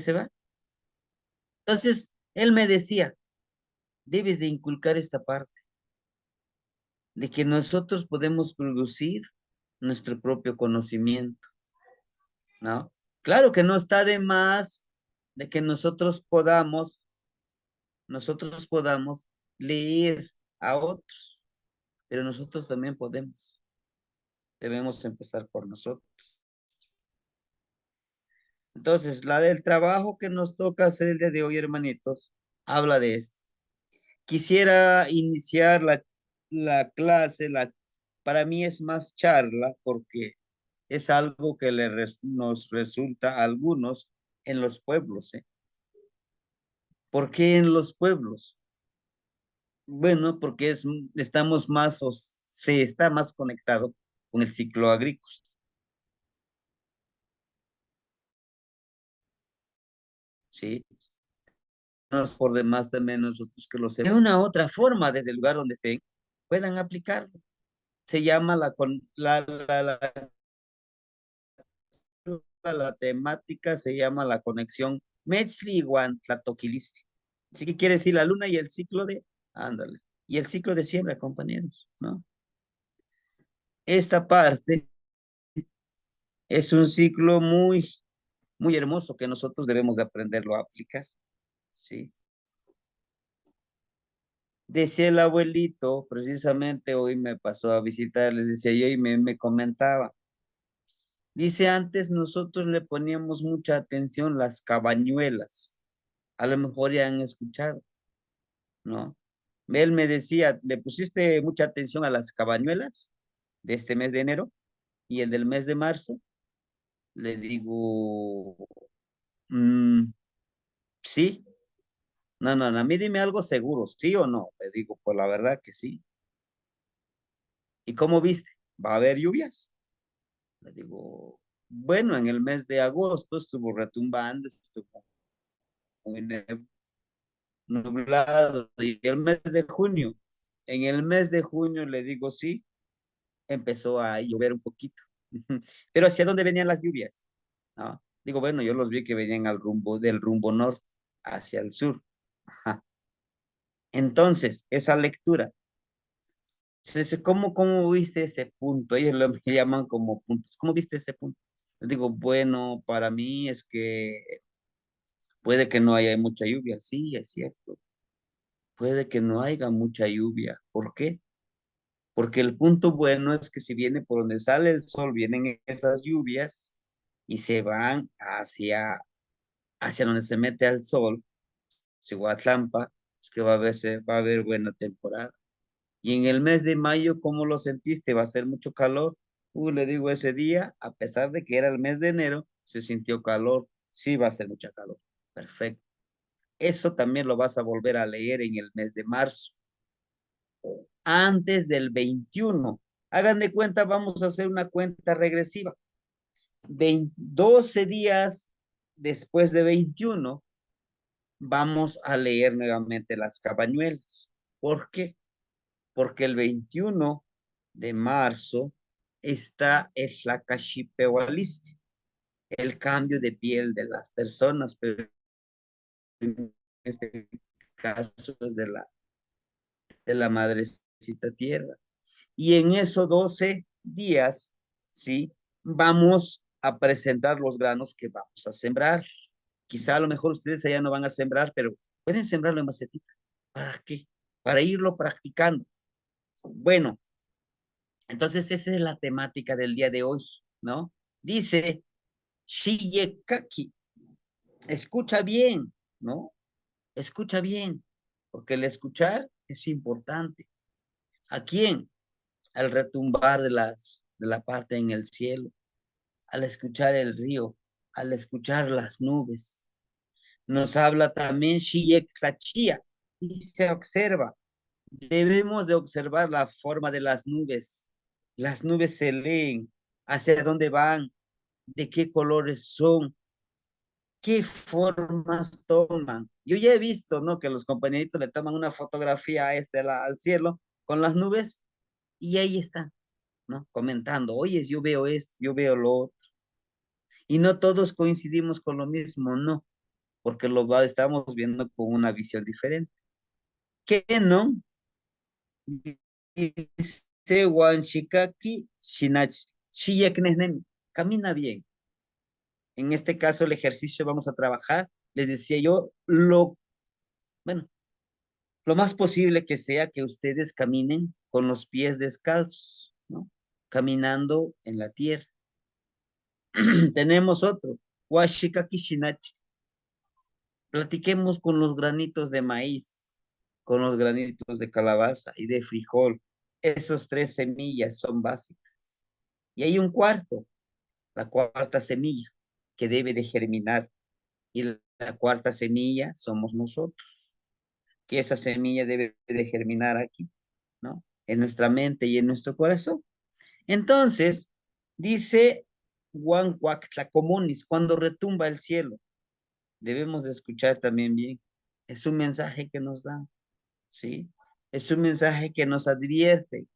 se va. Entonces, él me decía, debes de inculcar esta parte, de que nosotros podemos producir nuestro propio conocimiento, ¿no? Claro que no está de más de que nosotros podamos leer a otros, pero nosotros también podemos. Debemos empezar por nosotros. Entonces, la del trabajo que nos toca hacer el día de hoy, hermanitos, habla de esto. Quisiera iniciar la clase, para mí es más charla porque es algo que nos resulta a algunos en los pueblos, ¿eh? ¿Por qué en los pueblos? Bueno, porque estamos más o se está más conectado con el ciclo agrícola, ¿sí? No es por demás también nosotros que lo sepan. De una u otra forma, desde el lugar donde estén, puedan aplicarlo. Se llama la temática, se llama la conexión Metzli-Guantlatokilistli. Así que quiere decir la luna y el ciclo ándale, y el ciclo de siembra, compañeros, ¿no? Esta parte es un ciclo muy, muy hermoso que nosotros debemos de aprenderlo a aplicar, ¿sí? Decía el abuelito, precisamente hoy me pasó a visitar, les decía yo y me comentaba. Dice, antes nosotros le poníamos mucha atención las cabañuelas. A lo mejor ya han escuchado, ¿no? Él me decía, ¿le pusiste mucha atención a las cabañuelas de este mes de enero y el del mes de marzo? Le digo, "Mm, sí. No, no, no, a mí dime algo seguro, ¿sí o no?" Le digo, pues la verdad que sí. ¿Y cómo viste? ¿Va a haber lluvias? Le digo, bueno, en el mes de agosto estuvo retumbando, estuvo muy nublado. Y el mes de junio, en el mes de junio le digo, sí, empezó a llover un poquito. Pero ¿hacia dónde venían las lluvias? ¿No? Digo, bueno, yo los vi que venían del rumbo norte hacia el sur. Ajá. Entonces, esa lectura. Entonces, ¿cómo viste ese punto? Ellos lo llaman como puntos. ¿Cómo viste ese punto? Les digo, bueno, para mí es que puede que no haya mucha lluvia. Sí, es cierto. Puede que no haya mucha lluvia. ¿Por qué? Porque el punto bueno es que si viene por donde sale el sol, vienen esas lluvias y se van hacia donde se mete el sol, Cihuatlampa, es que va a haber buena temporada. Y en el mes de mayo, ¿cómo lo sentiste? ¿Va a ser mucho calor? Le digo, ese día, a pesar de que era el mes de enero, se sintió calor. Sí, va a ser mucha calor. Perfecto. Eso también lo vas a volver a leer en el mes de marzo, antes del 21. Hagan de cuenta, vamos a hacer una cuenta regresiva. 12 días después de 21, vamos a leer nuevamente las cabañuelas. ¿Por qué? Porque el 21 de marzo está el Tlacachipewaliste, el cambio de piel de las personas, pero en este caso es de la madrecita tierra. Y en esos 12 días, ¿sí? Vamos a presentar los granos que vamos a sembrar. Quizá a lo mejor ustedes allá no van a sembrar, pero pueden sembrarlo en macetita. ¿Para qué? Para irlo practicando. Bueno, entonces esa es la temática del día de hoy, ¿no? Dice, Shiyekaki, escucha bien, ¿no? Escucha bien, porque el escuchar es importante. ¿A quién? Al retumbar de la parte en el cielo, al escuchar el río, al escuchar las nubes. Nos habla también Shiyekachia y se observa. Debemos de observar la forma de las nubes. Las nubes se leen, hacia dónde van, de qué colores son, qué formas toman. Yo ya he visto, ¿no? Que los compañeritos le toman una fotografía al cielo con las nubes y ahí están, ¿no? Comentando, oye, yo veo esto, yo veo lo otro. Y no todos coincidimos con lo mismo, no. porque estamos viendo con una visión diferente. ¿Qué no? Dice Juan Shikaki Shinach, Shiyeknesnem, camina bien. En este caso, el ejercicio vamos a trabajar, les decía yo, bueno, lo más posible que sea que ustedes caminen con los pies descalzos, ¿no? Caminando en la tierra. Tenemos otro, Washikaki Shinachi. Platiquemos con los granitos de maíz, con los granitos de calabaza y de frijol. Esas tres semillas son básicas. Y hay un cuarto, la cuarta semilla, que debe de germinar. Y la cuarta semilla somos nosotros, que esa semilla debe de germinar aquí, ¿no? En nuestra mente y en nuestro corazón. Entonces, dice Juan Comunis, cuando retumba el cielo, debemos de escuchar también bien. Es un mensaje que nos da, ¿sí? Es un mensaje que nos advierte.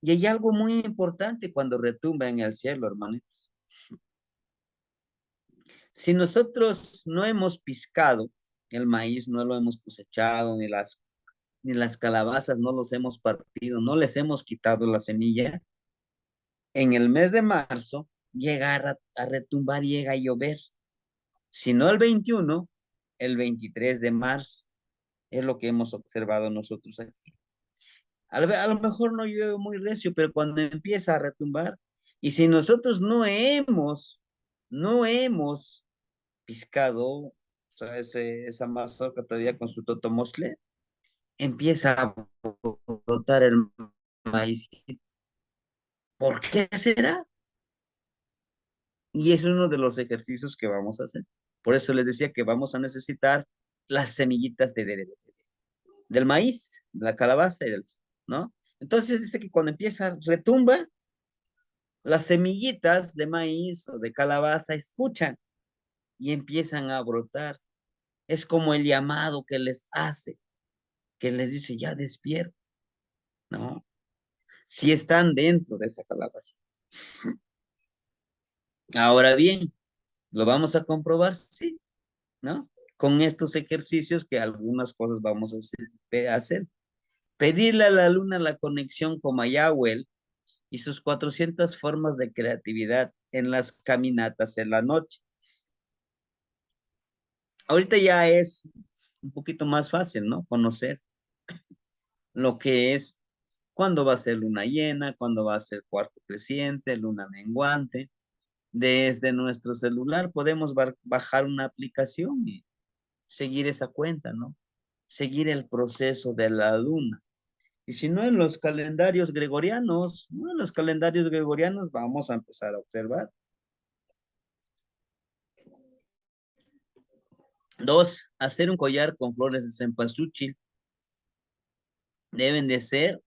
Y hay algo muy importante cuando retumba en el cielo, hermanitos. Si nosotros no hemos piscado el maíz, no lo hemos cosechado, ni las calabazas no los hemos partido, no les hemos quitado la semilla, en el mes de marzo llega a retumbar, llega a llover. Si no el 21, el 23 de marzo. Es lo que hemos observado nosotros aquí. A lo mejor no llueve muy recio, pero cuando empieza a retumbar, y si nosotros no hemos piscado, o sea, esa mazorca todavía con su totomostle, empieza a brotar el maíz. ¿Por qué será? Y es uno de los ejercicios que vamos a hacer. Por eso les decía que vamos a necesitar las semillitas del maíz, de la calabaza ¿no? Entonces dice que cuando empieza, retumba, las semillitas de maíz o de calabaza escuchan y empiezan a brotar. Es como el llamado que les hace, que les dice, ya despierta, ¿no? Si están dentro de esa calabaza. Ahora bien, ¿lo vamos a comprobar? Sí, ¿no? Con estos ejercicios que algunas cosas vamos a hacer. Pedirle a la luna la conexión con Mayahuel y sus 400 formas de creatividad en las caminatas en la noche. Ahorita ya es un poquito más fácil, ¿no? Conocer lo que es cuándo va a ser luna llena, cuándo va a ser cuarto creciente, luna menguante. Desde nuestro celular podemos bajar una aplicación y seguir esa cuenta, ¿no? Seguir el proceso de la luna. Y si no, en los calendarios gregorianos, ¿no? En los calendarios gregorianos vamos a empezar a observar. Dos, hacer un collar con flores de cempasúchil. Deben de ser,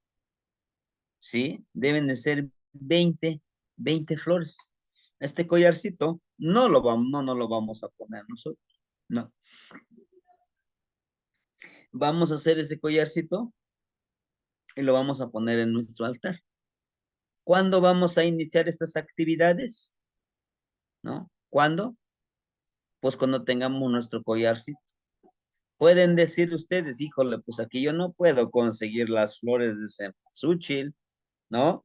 ¿sí? Deben de ser 20 flores. Este collarcito no lo vamos a poner nosotros. No. Vamos a hacer ese collarcito y lo vamos a poner en nuestro altar. ¿Cuándo vamos a iniciar estas actividades? ¿No? ¿Cuándo? Pues cuando tengamos nuestro collarcito. Pueden decir ustedes, híjole, pues aquí yo no puedo conseguir las flores de cempasúchil, ¿no?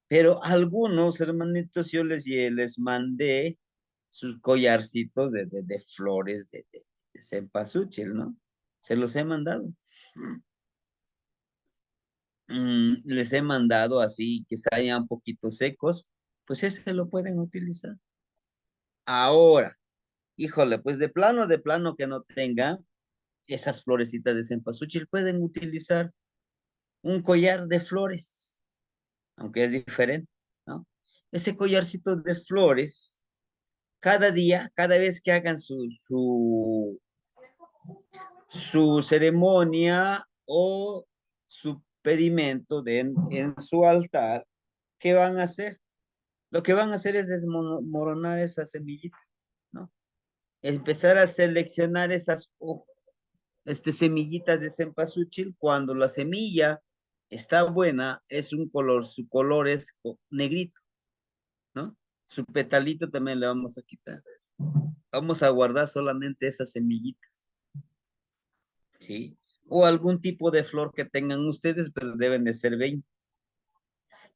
Pero algunos hermanitos yo les mandé sus collarcitos de flores de cempasúchil, ¿no? Se los he mandado. Les he mandado así, que están ya un poquito secos, pues ese lo pueden utilizar. Ahora, híjole, pues de plano que no tengan esas florecitas de cempasúchil, pueden utilizar un collar de flores, aunque es diferente, ¿no? Ese collarcito de flores, cada día, cada vez que hagan su ceremonia o su pedimento en su altar, ¿qué van a hacer? Lo que van a hacer es desmoronar esas semillitas, ¿no? Empezar a seleccionar esas semillitas de cempasúchil. Cuando la semilla está buena, es un color, su color es negrito, ¿no? Su petalito también le vamos a quitar. Vamos a guardar solamente esas semillitas, ¿sí? O algún tipo de flor que tengan ustedes, pero deben de ser 20,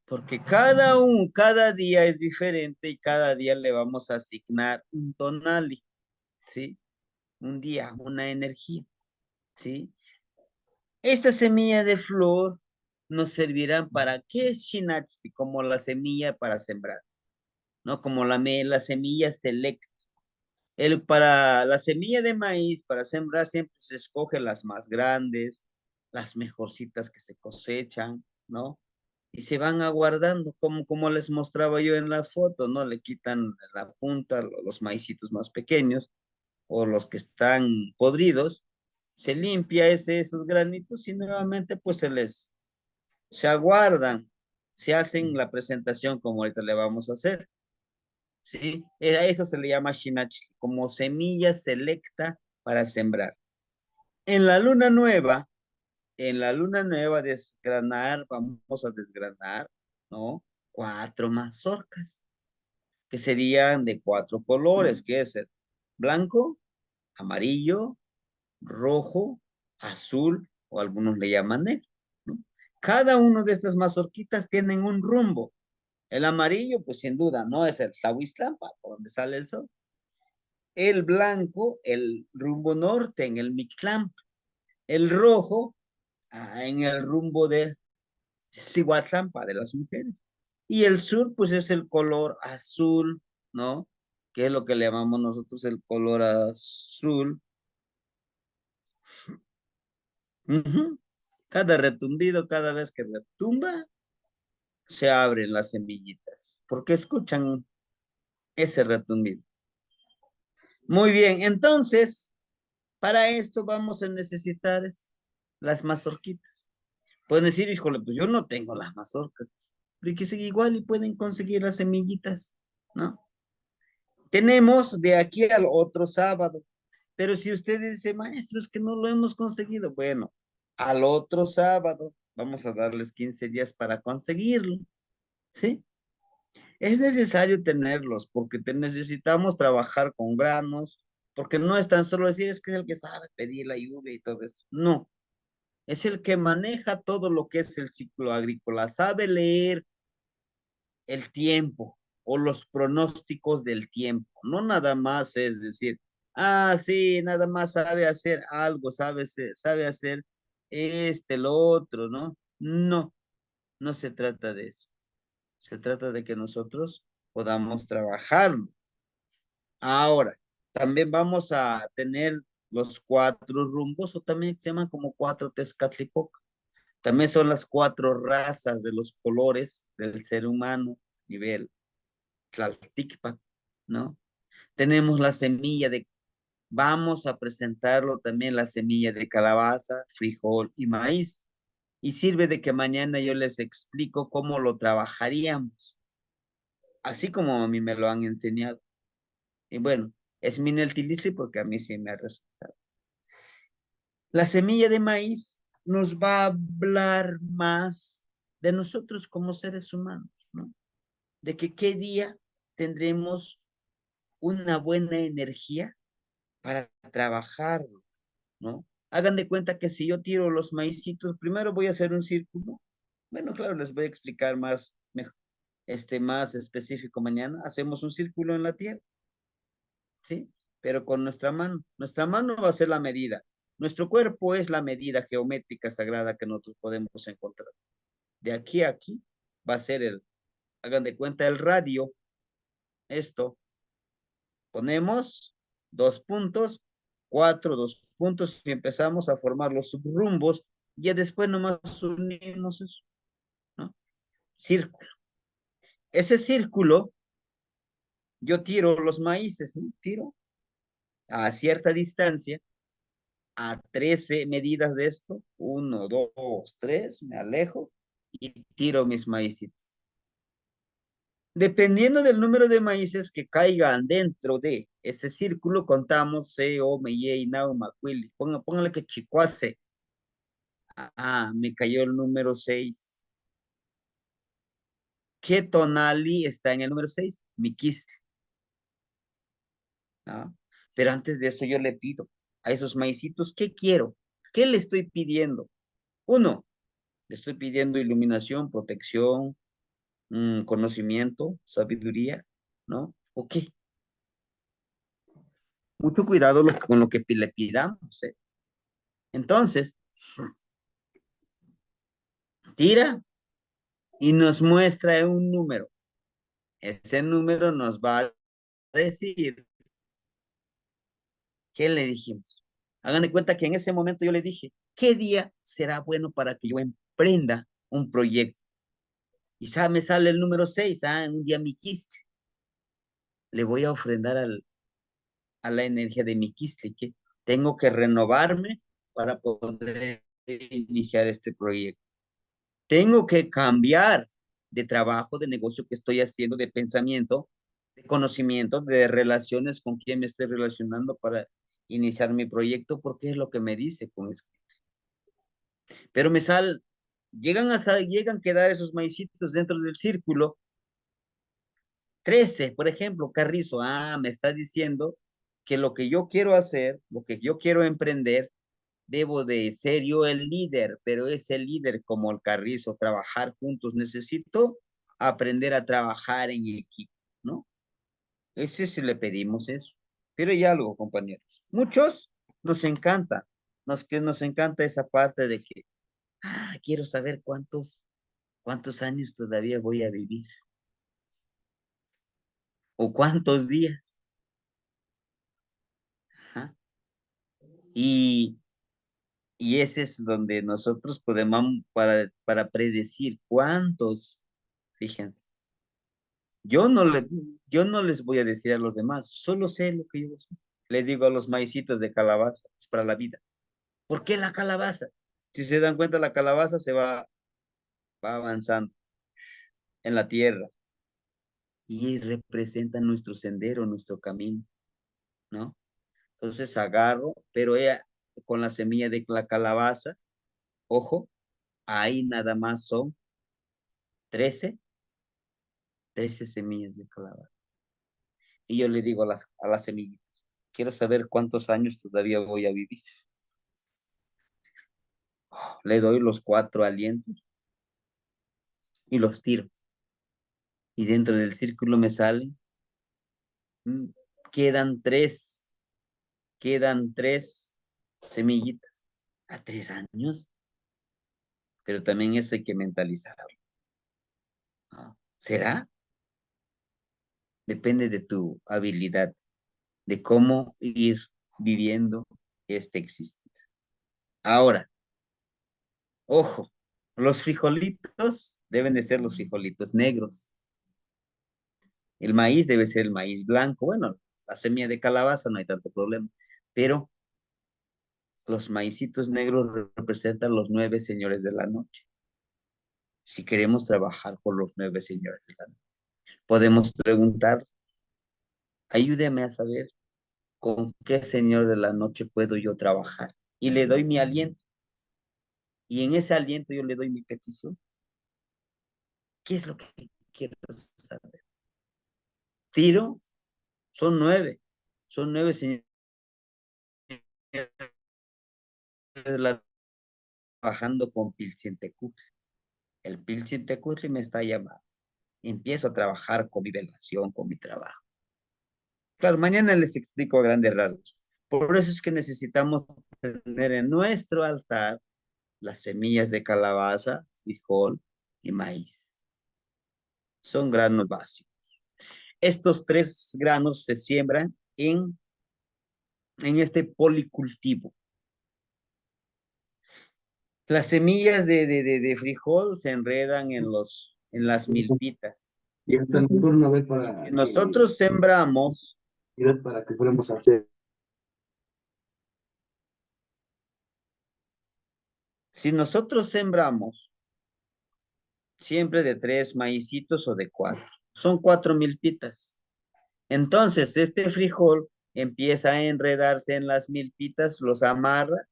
porque cada día es diferente y cada día le vamos a asignar un tonali, ¿sí? Un día, una energía, ¿sí? Esta semilla de flor nos servirán para, ¿qué es Shinachi? Como la semilla para sembrar, ¿no? Como la semilla selecta. Para la semilla de maíz, para sembrar, siempre se escoge las más grandes, las mejorcitas que se cosechan, ¿no? Y se van aguardando, como les mostraba yo en la foto, ¿no? Le quitan la punta, los maicitos más pequeños o los que están podridos, se limpia esos granitos y nuevamente pues se aguardan, se hacen la presentación como ahorita le vamos a hacer, ¿sí? A eso se le llama shinachi, como semilla selecta para sembrar. En la luna nueva, en la luna nueva vamos a desgranar, ¿no? 4 mazorcas, que serían de 4 colores, que es el blanco, amarillo, rojo, azul, o algunos le llaman negro, ¿no? Cada uno de estas mazorquitas tienen un rumbo. El amarillo, pues sin duda, no es el Tlahuiztlampa, por donde sale el sol. El blanco, el rumbo norte, en el Mictlán. El rojo, en el rumbo de Cihuatlampa, de las mujeres. Y el sur, pues es el color azul, ¿no? Que es lo que le llamamos nosotros el color azul. Ujú. Cada retumbido, cada vez que retumba, se abren las semillitas, porque escuchan ese retumbido. Muy bien, entonces, para esto vamos a necesitar las mazorquitas. Pueden decir, híjole, pues yo no tengo las mazorcas, pero que sigue igual y pueden conseguir las semillitas, ¿no? Tenemos de aquí al otro sábado, pero si usted dice, maestro, es que no lo hemos conseguido, bueno, al otro sábado vamos a darles 15 días para conseguirlo, ¿sí? Es necesario tenerlos porque necesitamos trabajar con granos, porque no es tan solo decir, es que es el que sabe pedir la lluvia y todo eso, no, es el que maneja todo lo que es el ciclo agrícola, sabe leer el tiempo o los pronósticos del tiempo. No nada más es decir, sí, nada más sabe hacer algo, sabe hacer lo otro, ¿no? No, no se trata de eso. Se trata de que nosotros podamos trabajarlo. Ahora, también vamos a tener los 4 rumbos, o también se llaman como 4 Tezcatlipoca. También son las 4 razas de los colores del ser humano, nivel Tlalticpac, ¿no? Tenemos la semilla vamos a presentarlo también la semilla de calabaza, frijol y maíz. Y sirve de que mañana yo les explico cómo lo trabajaríamos, así como a mí me lo han enseñado. Y bueno, es Mineltilisli porque a mí sí me ha resultado. La semilla de maíz nos va a hablar más de nosotros como seres humanos, ¿no? De que qué día tendremos una buena energía para trabajar, ¿no? Hagan de cuenta que si yo tiro los maicitos, primero voy a hacer un círculo. Bueno, claro, les voy a explicar más específico mañana. Hacemos un círculo en la tierra, ¿sí? Pero con nuestra mano. Nuestra mano va a ser la medida. Nuestro cuerpo es la medida geométrica sagrada que nosotros podemos encontrar. De aquí a aquí va a ser hagan de cuenta el radio. Esto, ponemos 2 puntos, 2 puntos y empezamos a formar los subrumbos. Y ya después nomás unimos eso, ¿no? Círculo. Ese círculo, yo tiro los maíces, ¿no? Tiro a cierta distancia a 13 medidas de esto, 1, 2, 3, me alejo y tiro mis maícitos. Dependiendo del número de maíces que caigan dentro de ese círculo, contamos C, O, Meye, Nao, Macuili. Póngale que Chicuase. Me cayó el número 6. ¿Qué tonali está en el número 6? Miquis. ¿no? Pero antes de eso yo le pido a esos maicitos, ¿qué quiero? ¿Qué le estoy pidiendo? Uno, le estoy pidiendo iluminación, protección, conocimiento, sabiduría, ¿no? ¿O qué? Mucho cuidado con lo que le pidamos, ¿eh? Entonces, tira y nos muestra un número. Ese número nos va a decir qué le dijimos. Hagan de cuenta que en ese momento yo le dije, ¿qué día será bueno para que yo emprenda un proyecto? Y me sale el número 6, un día mi quistle. Le voy a ofrendar a la energía de mi quistle, que tengo que renovarme para poder iniciar este proyecto. Tengo que cambiar de trabajo, de negocio que estoy haciendo, de pensamiento, de conocimiento, de relaciones con quién me estoy relacionando para iniciar mi proyecto, porque es lo que me dice con eso. Pero llegan a quedar esos maicitos dentro del círculo. 13, por ejemplo, Carrizo, me está diciendo que lo que yo quiero hacer, lo que yo quiero emprender, debo de ser yo el líder, pero ese líder como el Carrizo, trabajar juntos, necesito aprender a trabajar en equipo, ¿no? Ese sí le pedimos eso. Pero hay algo, compañeros. Muchos nos encanta, que nos encanta esa parte de que, quiero saber cuántos años todavía voy a vivir o cuántos días. Ajá. Y, y ese es donde nosotros podemos, para predecir cuántos, fíjense, yo no, le, yo no les voy a decir a los demás, solo sé lo que yo sé. Le digo a los maicitos de calabaza, es para la vida. ¿Por qué la calabaza? Si se dan cuenta, la calabaza va avanzando en la tierra y representa nuestro sendero, nuestro camino, ¿no? Entonces agarro, pero ella, con la semilla de la calabaza, ojo, ahí nada más son 13 13 semillas de calabaza. Y yo le digo a las semillas, quiero saber cuántos años todavía voy a vivir. Le doy los 4 alientos y los tiro. Y dentro del círculo me salen, mm, quedan tres, quedan 3 semillitas. A 3 años, pero también eso hay que mentalizarlo, ¿no? ¿Será? Depende de tu habilidad, de cómo ir viviendo este existir. Ahora, ojo, los frijolitos deben de ser los frijolitos negros. El maíz debe ser el maíz blanco. Bueno, la semilla de calabaza no hay tanto problema, pero los maicitos negros representan los 9 señores de la noche. Si queremos trabajar con los 9 señores de la noche, podemos preguntar, ayúdeme a saber con qué señor de la noche puedo yo trabajar. Y le doy mi aliento. Y en ese aliento yo le doy mi petición. ¿Qué es lo que quiero saber? Tiro, son 9. Son 9 señores de la trabajando con Pilcintecutli. El Pilcintecutli me está llamando. Empiezo a trabajar con mi relación, con mi trabajo. Claro, mañana les explico a grandes rasgos. Por eso es que necesitamos tener en nuestro altar las semillas de calabaza, frijol y maíz. Son granos básicos. Estos 3 granos se siembran en este policultivo. Las semillas de frijol se enredan en las milpitas. Y hasta el turno a ver para Nosotros sembramos, para que fuéramos a hacer. si nosotros sembramos siempre de 3 maicitos o de 4, son 4 milpitas. Entonces, este frijol empieza a enredarse en las milpitas, los amarra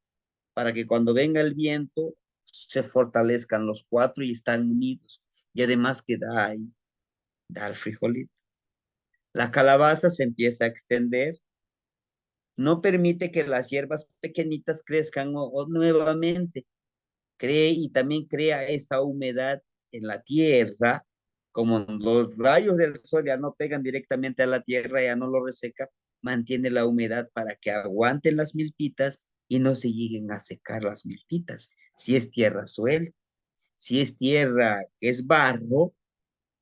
para que cuando venga el viento se fortalezcan los 4 y están unidos. Y además que da ahí, da el frijolito. La calabaza se empieza a extender No permite que las hierbas pequeñitas crezcan o nuevamente. Cree y también crea esa humedad en la tierra, como los rayos del sol ya no pegan directamente a la tierra, ya no lo reseca, mantiene la humedad para que aguanten las milpitas y no se lleguen a secar las milpitas. Si es tierra suelta, si es tierra que es barro,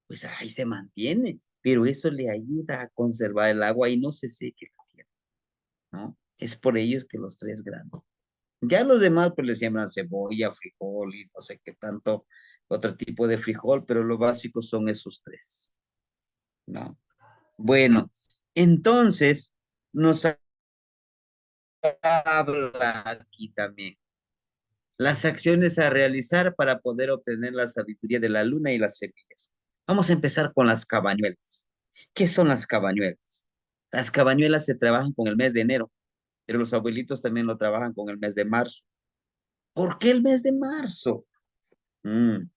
pues ahí se mantiene, pero eso le ayuda a conservar el agua y no se seque la tierra, ¿no? Es por ellos que los 3 granos. Ya los demás pues le siembran cebolla, frijol y no sé qué tanto otro tipo de frijol, pero lo básico son esos 3, ¿no? Bueno, entonces nos habla aquí también las acciones a realizar para poder obtener la sabiduría de la luna y las semillas. Vamos a empezar con las cabañuelas. ¿Qué son las cabañuelas? Las cabañuelas se trabajan con el mes de enero, pero los abuelitos también lo trabajan con el mes de marzo. ¿Por qué el mes de marzo? Mm,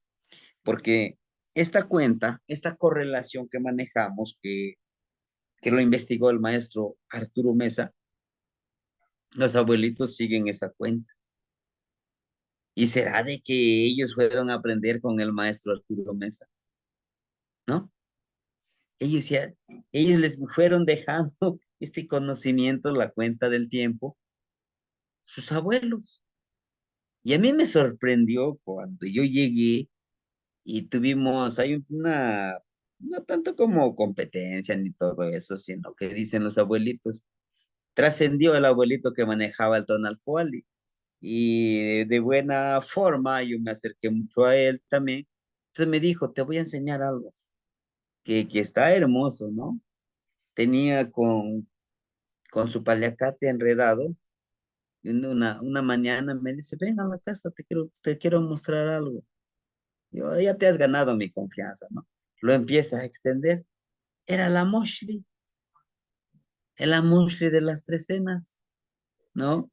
porque esta cuenta, esta correlación que manejamos, que lo investigó el maestro Arturo Mesa, los abuelitos siguen esa cuenta. ¿Y será de que ellos fueron a aprender con el maestro Arturo Mesa? ¿No? Ellos ya, ellos les fueron dejando este conocimiento, la cuenta del tiempo, sus abuelos. Y a mí me sorprendió cuando yo llegué y tuvimos, hay una, no tanto como competencia ni todo eso, sino que dicen los abuelitos, trascendió el abuelito que manejaba el tonal Poali. Y de buena forma yo me acerqué mucho a él también. Entonces me dijo, te voy a enseñar algo, que está hermoso, ¿no? Tenía con su paliacate enredado, y una mañana me dice, ven a la casa, te quiero mostrar algo. Yo, ya te has ganado mi confianza, ¿no? Lo empieza a extender. Era la moshli, el amushli de las 3 cenas, ¿no?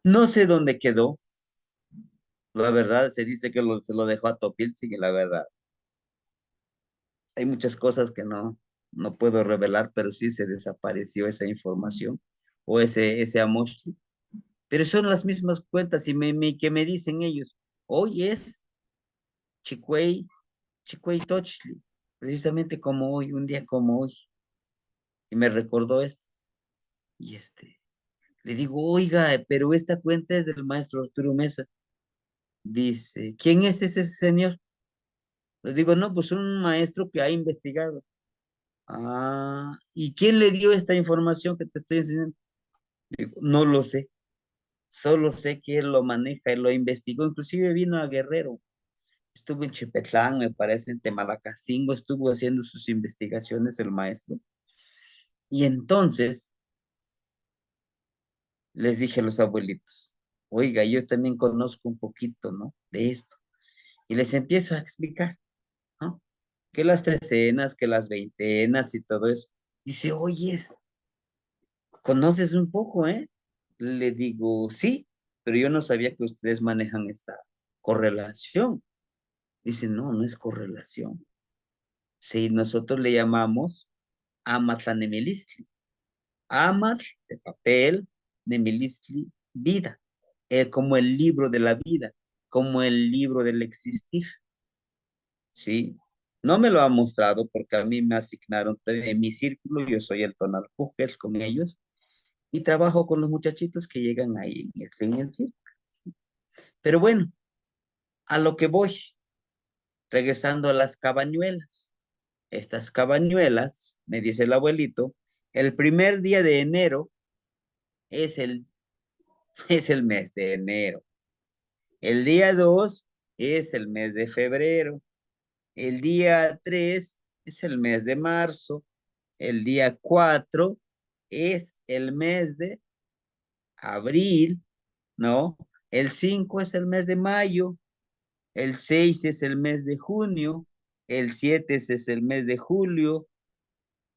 No sé dónde quedó, la verdad, se dice que se lo dejó a Topilzin y la verdad, hay muchas cosas que no puedo revelar, pero sí se desapareció esa información o ese amushli. Pero son las mismas cuentas y que me dicen ellos, hoy es Chicuey, Chicuey Tochli, precisamente como hoy, un día como hoy. Y me recordó esto. Y le digo, oiga, pero esta cuenta es del maestro Arturo Mesa. Dice, ¿quién es ese señor? Le digo, no, pues un maestro que ha investigado. Ah, ¿y quién le dio esta información que te estoy enseñando? Digo, no lo sé, solo sé que él lo maneja, él lo investigó, inclusive vino a Guerrero, estuvo en Chipetlán, me parece, en Temalacacingo, estuvo haciendo sus investigaciones el maestro. Y entonces les dije a los abuelitos, oiga, yo también conozco un poquito, ¿no? De esto. Y les empiezo a explicar, ¿no? Que las 3 cenas, que las 20 y todo eso. Dice, oyes, ¿conoces un poco, eh? Le digo, sí, pero yo no sabía que ustedes manejan esta correlación. Dice, no, no es correlación. Sí, nosotros le llamamos Amatlanemilistli. Amatl de papel, Nemilistli, vida. Como el libro de la vida, como el libro del existir. ¿Sí? No me lo ha mostrado porque a mí me asignaron en mi círculo, yo soy el tonal Pujel con ellos y trabajo con los muchachitos que llegan ahí en el círculo. Pero bueno, a lo que voy, regresando a las cabañuelas. Estas cabañuelas, me dice el abuelito, el primer día de enero es el, es el mes de enero. El día 2 es el mes de febrero. El día 3 es el mes de marzo. El día 4 es el mes de abril, ¿no? El 5 es el mes de mayo. El 6 es el mes de junio. El 7 es el mes de julio.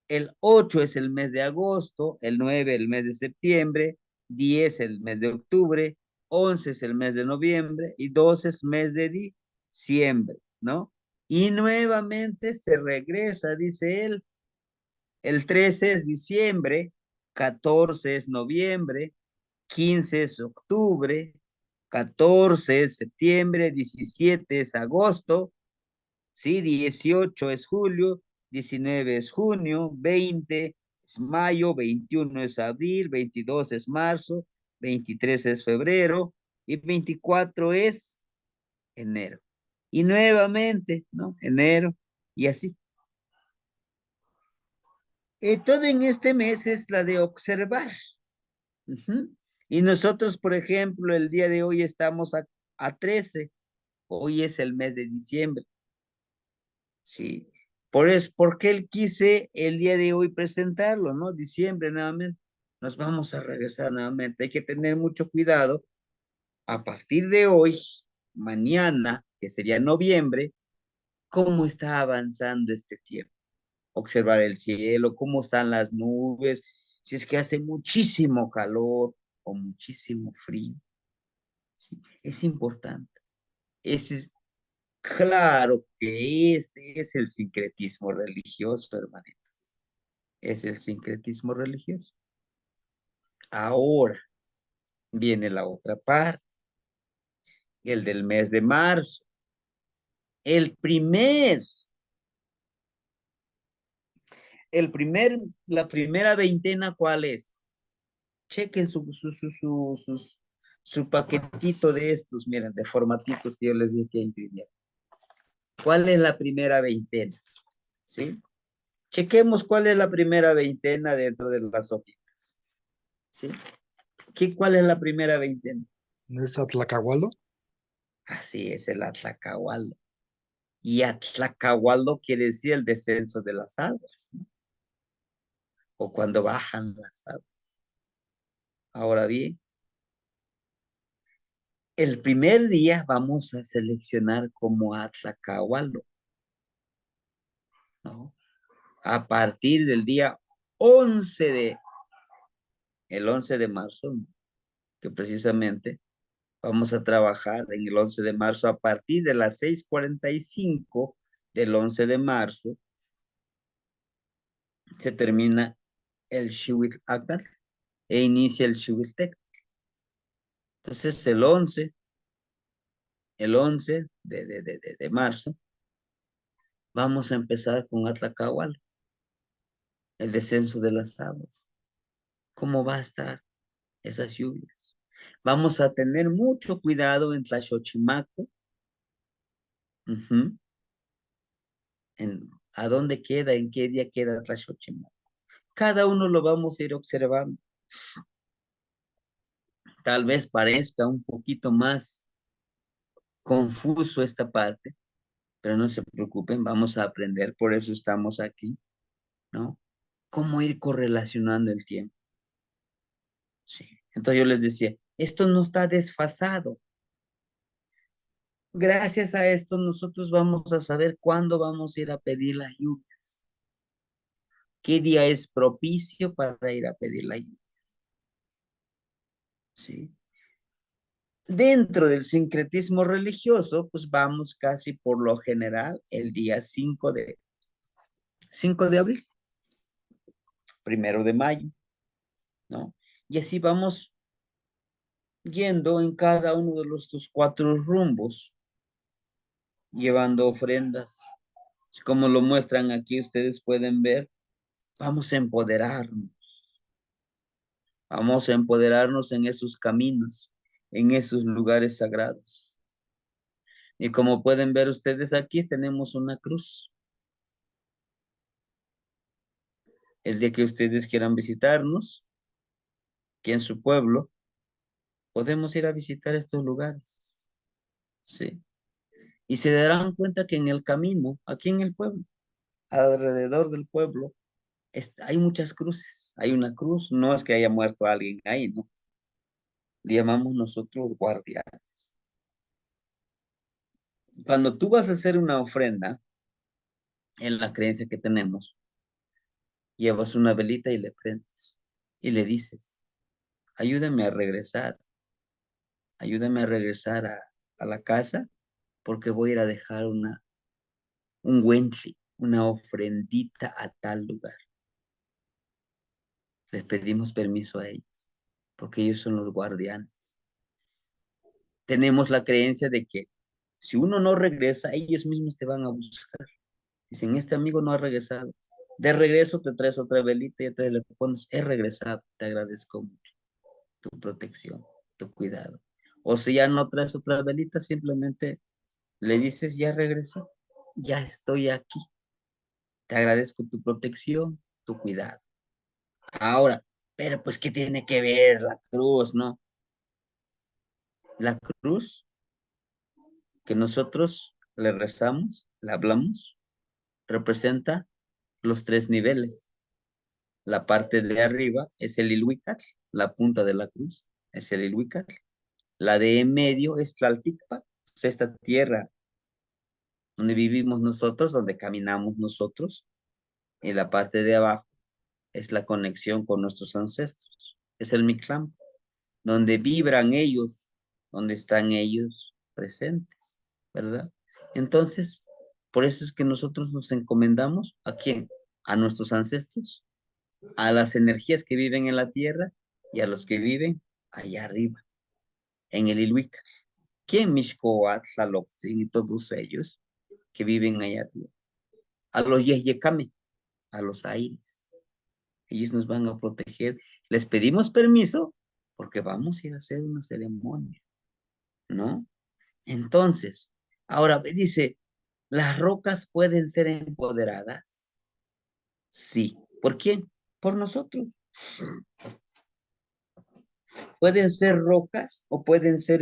El 8 es el mes de agosto, el 9 el mes de septiembre, 10 el mes de octubre, 11 es el mes de noviembre y 12 es mes de diciembre, ¿no? Y nuevamente se regresa, dice él, el 13 es diciembre, 14 es noviembre, 15 es octubre, 14 es septiembre, 17 es agosto, ¿sí? 18 es julio, 19 es junio, 20 es mayo, 21 es abril, 22 es marzo, 23 es febrero y 24 es enero. Y nuevamente, ¿no? Enero y así. Todo en este mes es la de observar. Ujú. Y nosotros, por ejemplo, el día de hoy estamos a 13. Hoy es el mes de diciembre. Sí. ¿Por qué él quise el día de hoy presentarlo, no? Diciembre nuevamente. Nos vamos a regresar nuevamente. Hay que tener mucho cuidado. A partir de hoy, mañana, que sería noviembre, cómo está avanzando este tiempo. Observar el cielo, cómo están las nubes, si es que hace muchísimo calor o muchísimo frío. ¿Sí? Es importante. Ese es claro que este es el sincretismo religioso, hermanito. Es el sincretismo religioso. Ahora viene la otra parte, el del mes de marzo. El primer, la primera veintena, ¿cuál es? Chequen su paquetito de estos, miren, de formatitos que yo les dije que imprimir. ¿Cuál es la primera veintena? ¿Sí? Chequemos cuál es la primera veintena dentro de las hojitas. ¿Sí? ¿Cuál es la primera veintena? ¿No es Atlacahualdo? Así es, el Atlacahualdo. Y Atlacahualdo quiere decir el descenso de las aguas, ¿no? O cuando bajan las aguas. Ahora bien, el primer día vamos a seleccionar como Atlacahualdo, ¿no? A partir del día 11 el 11 de marzo, ¿no? Que precisamente vamos a trabajar en el 11 de marzo a partir de las 6:45 del 11 de marzo, se termina el Shiwit Akdal e inicia el Shiwiltek. Entonces el once de marzo, vamos a empezar con Atlacahual, el descenso de las aguas. ¿Cómo va a estar esas lluvias? Vamos a tener mucho cuidado en Tlaxochimaco. Ujú. ¿A dónde queda? ¿En qué día queda Tlaxochimaco? Cada uno lo vamos a ir observando. Tal vez parezca un poquito más confuso esta parte, pero no se preocupen, vamos a aprender, por eso estamos aquí, ¿no? Cómo ir correlacionando el tiempo. Sí. Entonces yo les decía, esto no está desfasado. Gracias a esto nosotros vamos a saber cuándo vamos a ir a pedir la lluvia, qué día es propicio para ir a pedir la lluvia. Sí. Dentro del sincretismo religioso, pues vamos casi por lo general el día 5 de abril, 1 de mayo, ¿no? Y así vamos yendo en cada uno de los 4 rumbos, llevando ofrendas. Como lo muestran aquí, ustedes pueden ver, vamos a empoderarnos. Vamos a empoderarnos en esos caminos, en esos lugares sagrados. Y como pueden ver ustedes aquí, tenemos una cruz. El día que ustedes quieran visitarnos, aquí en su pueblo, podemos ir a visitar estos lugares. Sí. Y se darán cuenta que en el camino, aquí en el pueblo, alrededor del pueblo, hay muchas cruces. Hay una cruz, no es que haya muerto alguien ahí, ¿no? Le llamamos nosotros guardianes. Cuando tú vas a hacer una ofrenda, en la creencia que tenemos, llevas una velita y le prendes y le dices, ayúdame a regresar, ayúdame a regresar a la casa porque voy a ir a dejar un wentli, una ofrendita a tal lugar. Les pedimos permiso a ellos, porque ellos son los guardianes. Tenemos la creencia de que si uno no regresa, ellos mismos te van a buscar. Dicen, este amigo no ha regresado. De regreso te traes otra velita y te le pones, he regresado, te agradezco mucho tu protección, tu cuidado. O si ya no traes otra velita, simplemente le dices, ya regresé, ya estoy aquí. Te agradezco tu protección, tu cuidado. Ahora, pero pues, ¿qué tiene que ver la cruz, no? La cruz que nosotros le rezamos, le hablamos, representa los tres niveles. La parte de arriba es el Ilhuicatl, la punta de la cruz es el Ilhuicatl. La de en medio es Tlalticpa, es esta tierra donde vivimos nosotros, donde caminamos nosotros. Y la parte de abajo es la conexión con nuestros ancestros. Es el Mictlán, donde vibran ellos, donde están ellos presentes, ¿verdad? Entonces, por eso es que nosotros nos encomendamos ¿a quién? A nuestros ancestros, a las energías que viven en la tierra y a los que viven allá arriba, en el Ilhuica. ¿Quién? Mixcoatl, Tlalotzin y todos ellos que viven allá arriba. A los Yeyecame, a los aires. Ellos nos van a proteger. Les pedimos permiso porque vamos a ir a hacer una ceremonia, ¿no? Entonces, ahora dice, ¿las rocas pueden ser empoderadas? Sí. ¿Por quién? Por nosotros. Pueden ser rocas o pueden ser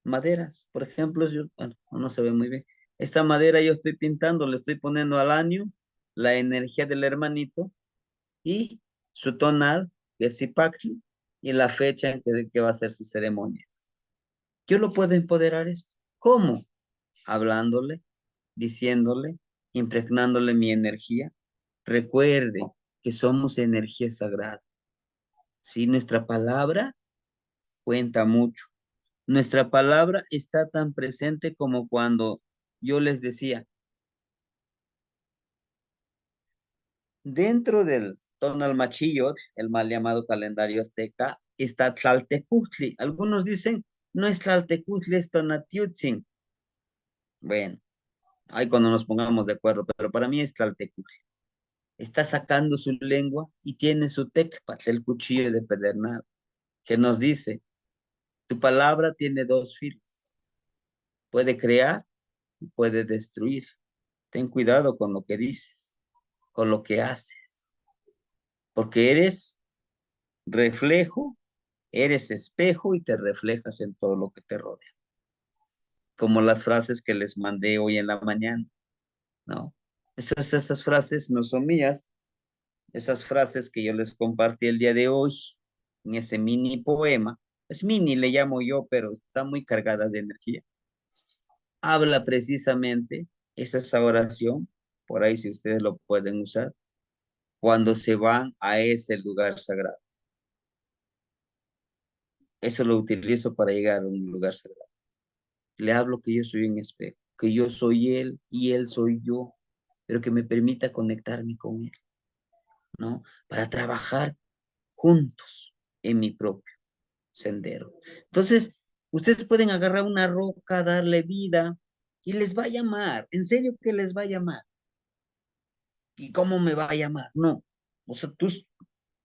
maderas. Por ejemplo, yo, bueno, no se ve muy bien. Esta madera yo estoy pintando, le estoy poniendo al año la energía del hermanito y su tonal, que es Zipactli, y la fecha en que va a ser su ceremonia. Yo lo puedo empoderar esto. ¿Cómo? Hablándole, diciéndole, impregnándole mi energía. Recuerde que somos energía sagrada. Si nuestra palabra cuenta mucho. Nuestra palabra está tan presente como cuando yo les decía, dentro del Tonal Machillo, el mal llamado calendario azteca, está Tlaltecutli. Algunos dicen, no es Tlaltecutli, es Tonatiutzin. Bueno, ahí cuando nos pongamos de acuerdo, pero para mí es Tlaltecutli. Está sacando su lengua y tiene su tecpat, el cuchillo de pedernal, que nos dice, tu palabra tiene dos filos, puede crear y puede destruir. Ten cuidado con lo que dices, con lo que haces, porque eres reflejo, eres espejo y te reflejas en todo lo que te rodea. Como las frases que les mandé hoy en la mañana, ¿no? Esas frases no son mías, esas frases que yo les compartí el día de hoy en ese mini poema, es mini le llamo yo, pero está muy cargada de energía. Habla precisamente esa oración, por ahí si ustedes lo pueden usar, cuando se van a ese lugar sagrado. Eso lo utilizo para llegar a un lugar sagrado. Le hablo que yo soy un espejo, que yo soy él y él soy yo, pero que me permita conectarme con él, ¿no? Para trabajar juntos en mi propio sendero. Entonces, ustedes pueden agarrar una roca, darle vida y les va a llamar, en serio que les va a llamar. ¿Y cómo me va a llamar? No. O sea, tú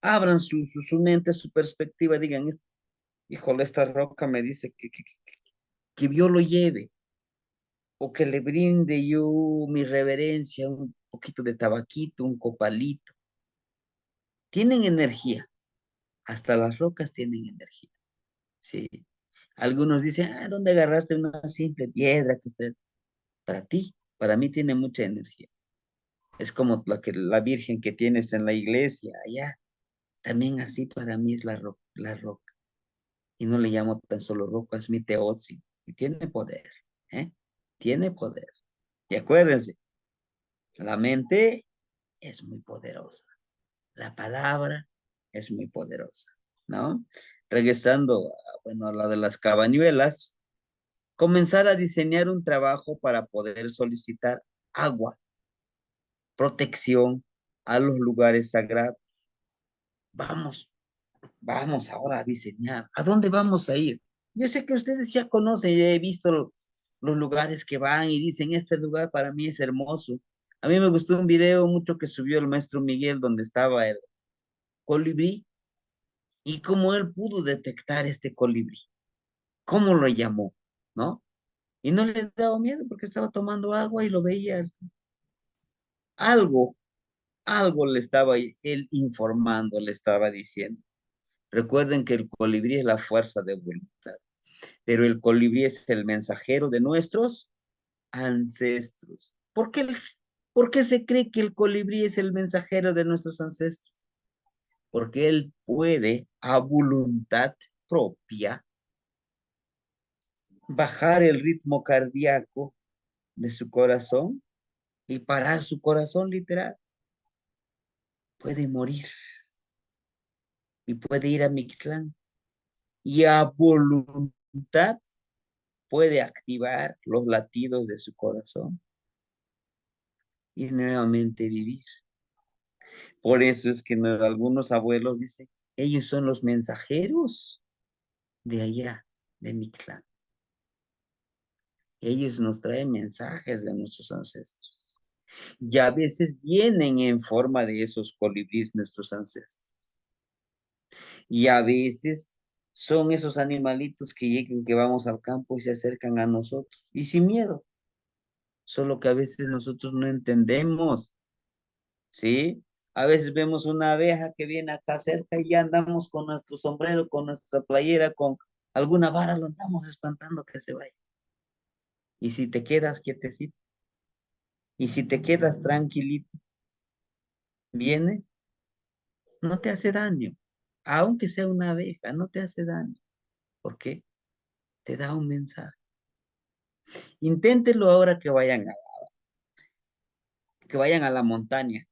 abran su mente, su perspectiva, digan, híjole, esta roca me dice que yo lo lleve o que le brinde yo mi reverencia, un poquito de tabaquito, un copalito. Tienen energía, hasta las rocas tienen energía, ¿sí? Algunos dicen, ah, ¿dónde agarraste una simple piedra que está para ti? Para mí tiene mucha energía. Es como la Virgen que tienes en la iglesia, allá. También así para mí es la roca. Y no le llamo tan solo roca, es mi teotzi. Y tiene poder, ¿eh? Tiene poder. Y acuérdense, la mente es muy poderosa. La palabra es muy poderosa, ¿no? Regresando, bueno, a la de las cabañuelas, comenzar a diseñar un trabajo para poder solicitar agua, protección. a los lugares sagrados. Vamos, vamos ahora a diseñar. ¿A dónde vamos a ir? Yo sé que ustedes ya conocen, ya he visto los lugares que van y dicen, este lugar para mí es hermoso. A mí me gustó un video mucho que subió el maestro Miguel donde estaba el colibrí y cómo él pudo detectar este colibrí, cómo lo llamó, ¿no? Y no le daba miedo porque estaba tomando agua y lo veía. Algo, algo le estaba él informando, le estaba diciendo. Recuerden que el colibrí es la fuerza de voluntad, pero el colibrí es el mensajero de nuestros ancestros. ¿Por qué se cree que el colibrí es el mensajero de nuestros ancestros? Porque él puede a voluntad propia bajar el ritmo cardíaco de su corazón y parar su corazón literal. Puede morir y puede ir a Mictlán y a voluntad puede activar los latidos de su corazón y nuevamente vivir. Por eso es que algunos abuelos dicen, ellos son los mensajeros de allá, de Mictlán. Ellos nos traen mensajes de nuestros ancestros. Y a veces vienen en forma de esos colibríes nuestros ancestros. Y a veces son esos animalitos que llegan, que vamos al campo y se acercan a nosotros. Y sin miedo. Solo que a veces nosotros no entendemos, ¿sí? A veces vemos una abeja que viene acá cerca y ya andamos con nuestro sombrero, con nuestra playera, con alguna vara, lo andamos espantando que se vaya. Y si te quedas quietecito, y si te quedas tranquilito, viene, no te hace daño. Aunque sea una abeja, no te hace daño. ¿Por qué? Te da un mensaje. Inténtenlo ahora que vayan a la montaña,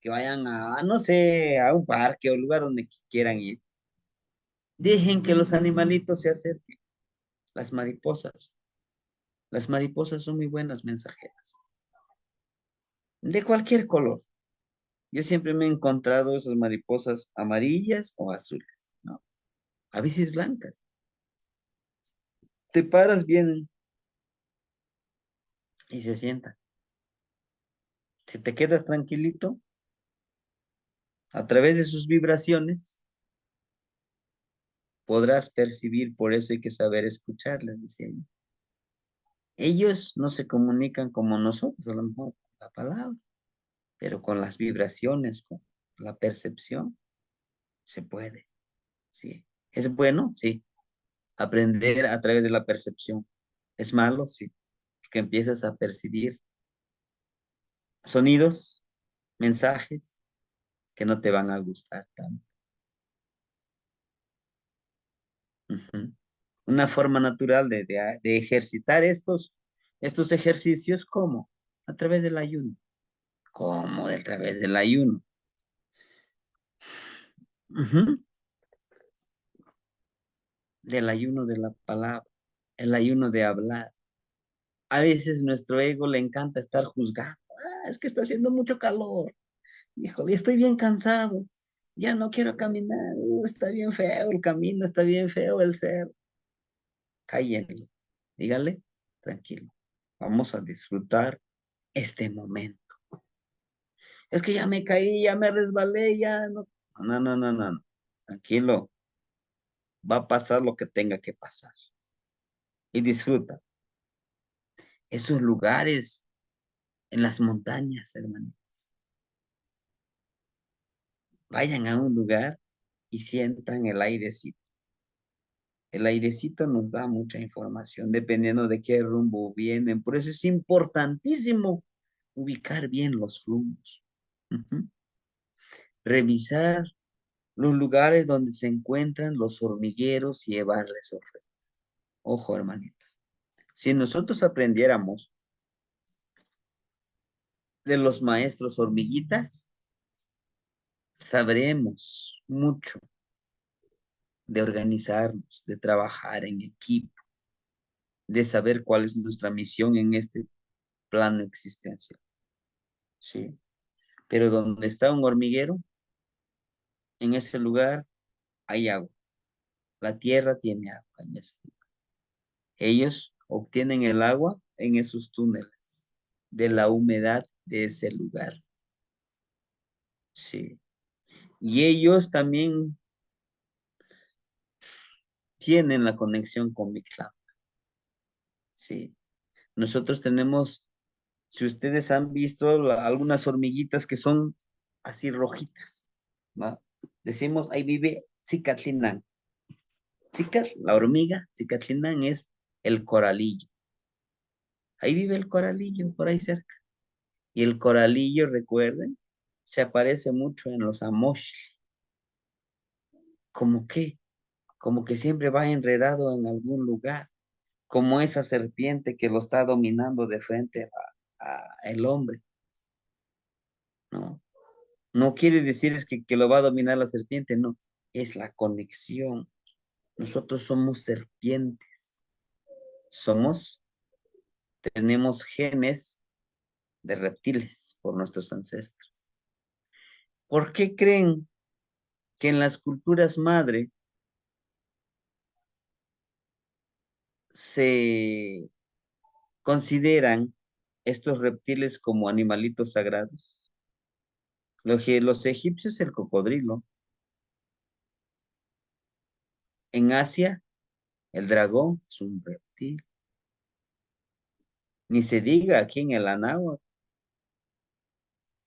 que vayan a, no sé, a un parque o lugar donde quieran ir. Dejen que los animalitos se acerquen. Las mariposas. Las mariposas son muy buenas mensajeras. De cualquier color. Yo siempre me he encontrado esas mariposas amarillas o azules, ¿no? A veces blancas. Te paras, vienen y se sientan. Si te quedas tranquilito, a través de sus vibraciones, podrás percibir, por eso hay que saber escucharles, decía yo. Ellos no se comunican como nosotros, a lo mejor con la palabra, pero con las vibraciones, con la percepción, se puede, ¿sí? ¿Es bueno? Sí. Aprender a través de la percepción. ¿Es malo? Sí. Porque empiezas a percibir sonidos, mensajes que no te van a gustar tanto. Ujú. Una forma natural de ejercitar estos ejercicios, ¿cómo? A través del ayuno. ¿Cómo? A través del ayuno. Ujú. Del ayuno de la palabra, el ayuno de hablar. A veces nuestro ego le encanta estar juzgando. Es que está haciendo mucho calor. Híjole, estoy bien cansado. Ya no quiero caminar. Está bien feo el camino, está bien feo el ser. Cállenlo. Dígale, tranquilo. Vamos a disfrutar este momento. Es que ya me caí, ya me resbalé, ya no. No, no, no, no, no. Tranquilo. Va a pasar lo que tenga que pasar. Y disfruta. Esos lugares en las montañas, hermano. Vayan a un lugar y sientan el airecito. El airecito nos da mucha información dependiendo de qué rumbo vienen. Por eso es importantísimo ubicar bien los rumbos. Ujú. Revisar los lugares donde se encuentran los hormigueros y llevarles ofrendas. Ojo, hermanitos. Si nosotros aprendiéramos de los maestros hormiguitas, sabremos mucho de organizarnos, de trabajar en equipo, de saber cuál es nuestra misión en este plano existencial. ¿Sí? Pero donde está un hormiguero, en ese lugar hay agua. La tierra tiene agua en ese lugar. Ellos obtienen el agua en esos túneles de la humedad de ese lugar. Sí. Y ellos también tienen la conexión con Mictlán. Sí. Nosotros tenemos, si ustedes han visto algunas hormiguitas que son así rojitas, ¿no? Decimos, ahí vive Tzicatlinán. La hormiga, Tzicatlinán es el coralillo. Ahí vive el coralillo, por ahí cerca. Y el coralillo, recuerden, se aparece mucho en los amoshli. Como que, como que siempre va enredado en algún lugar, como esa serpiente que lo está dominando de frente a el hombre, ¿no? No quiere decir es que lo va a dominar la serpiente, no, es la conexión. Nosotros somos serpientes, somos, tenemos genes de reptiles por nuestros ancestros. ¿Por qué creen que en las culturas madre se consideran estos reptiles como animalitos sagrados? Los egipcios el cocodrilo, en Asia el dragón es un reptil, ni se diga aquí en el Anáhuac,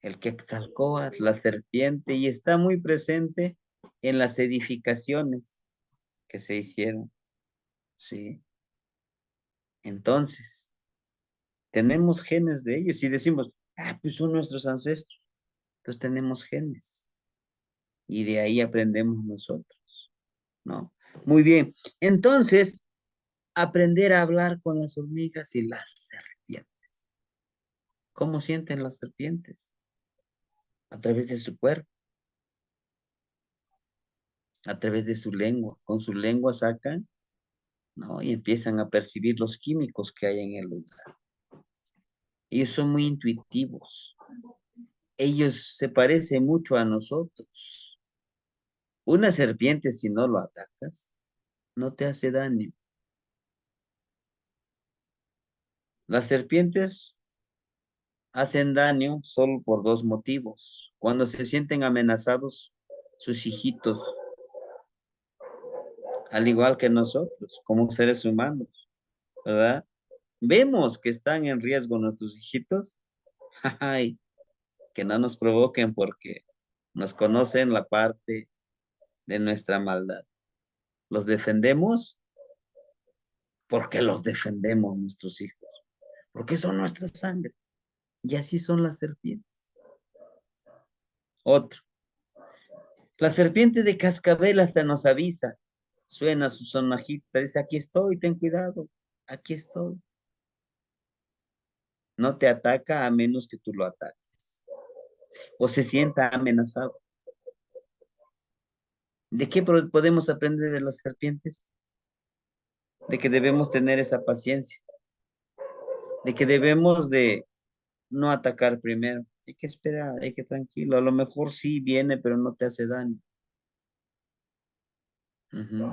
el Quetzalcóatl, la serpiente, y está muy presente en las edificaciones que se hicieron, ¿sí? Entonces, tenemos genes de ellos y decimos, ah, pues son nuestros ancestros, pues tenemos genes y de ahí aprendemos nosotros, ¿no? Muy bien, entonces, aprender a hablar con las hormigas y las serpientes. ¿Cómo sienten las serpientes? A través de su cuerpo, a través de su lengua. Con su lengua sacan, ¿no? Y empiezan a percibir los químicos que hay en el lugar. Ellos son muy intuitivos. Ellos se parecen mucho a nosotros. Una serpiente, si no lo atacas, no te hace daño. Las serpientes hacen daño solo por dos motivos. Cuando se sienten amenazados, sus hijitos, al igual que nosotros, como seres humanos, ¿verdad? Vemos que están en riesgo nuestros hijitos, ay, que no nos provoquen porque nos conocen la parte de nuestra maldad. Los defendemos porque los defendemos nuestros hijos, porque son nuestra sangre. Y así son las serpientes. Otro, la serpiente de cascabel hasta nos avisa, suena su sonajita, dice, aquí estoy, ten cuidado, aquí estoy. No te ataca a menos que tú lo ataques o se sienta amenazado. ¿De qué podemos aprender de las serpientes? De que debemos tener esa paciencia, de que debemos de no atacar primero. Hay que esperar, hay que tranquilo. A lo mejor sí viene, pero no te hace daño. Ujú.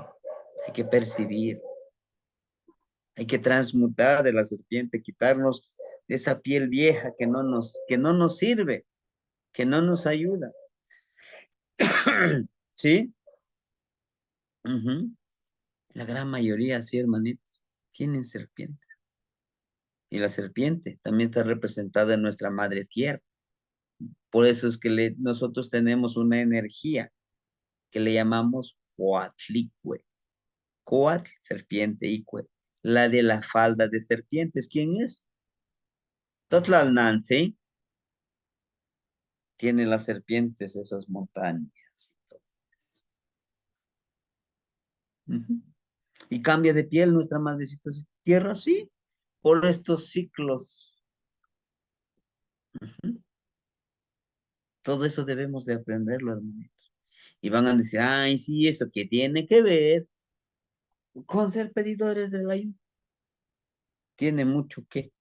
Hay que percibir, hay que transmutar de la serpiente, quitarnos esa piel vieja que no nos sirve, que no nos ayuda. ¿Sí? Ujú. La gran mayoría, sí, hermanitos, tienen serpientes. Y la serpiente también está representada en nuestra madre tierra. Por eso es que nosotros tenemos una energía que le llamamos Coatlicue. Coatl, serpiente, Icue. La de la falda de serpientes, ¿quién es? Totlalnanzi tiene las serpientes, esas montañas y todo eso. Ujú. Y cambia de piel nuestra madrecita tierra, sí, por estos ciclos. Ujú. Todo eso debemos de aprenderlo, hermanitos. Y van a decir, ay, sí, eso que tiene que ver con ser pedidores de la ayuda. Tiene mucho que.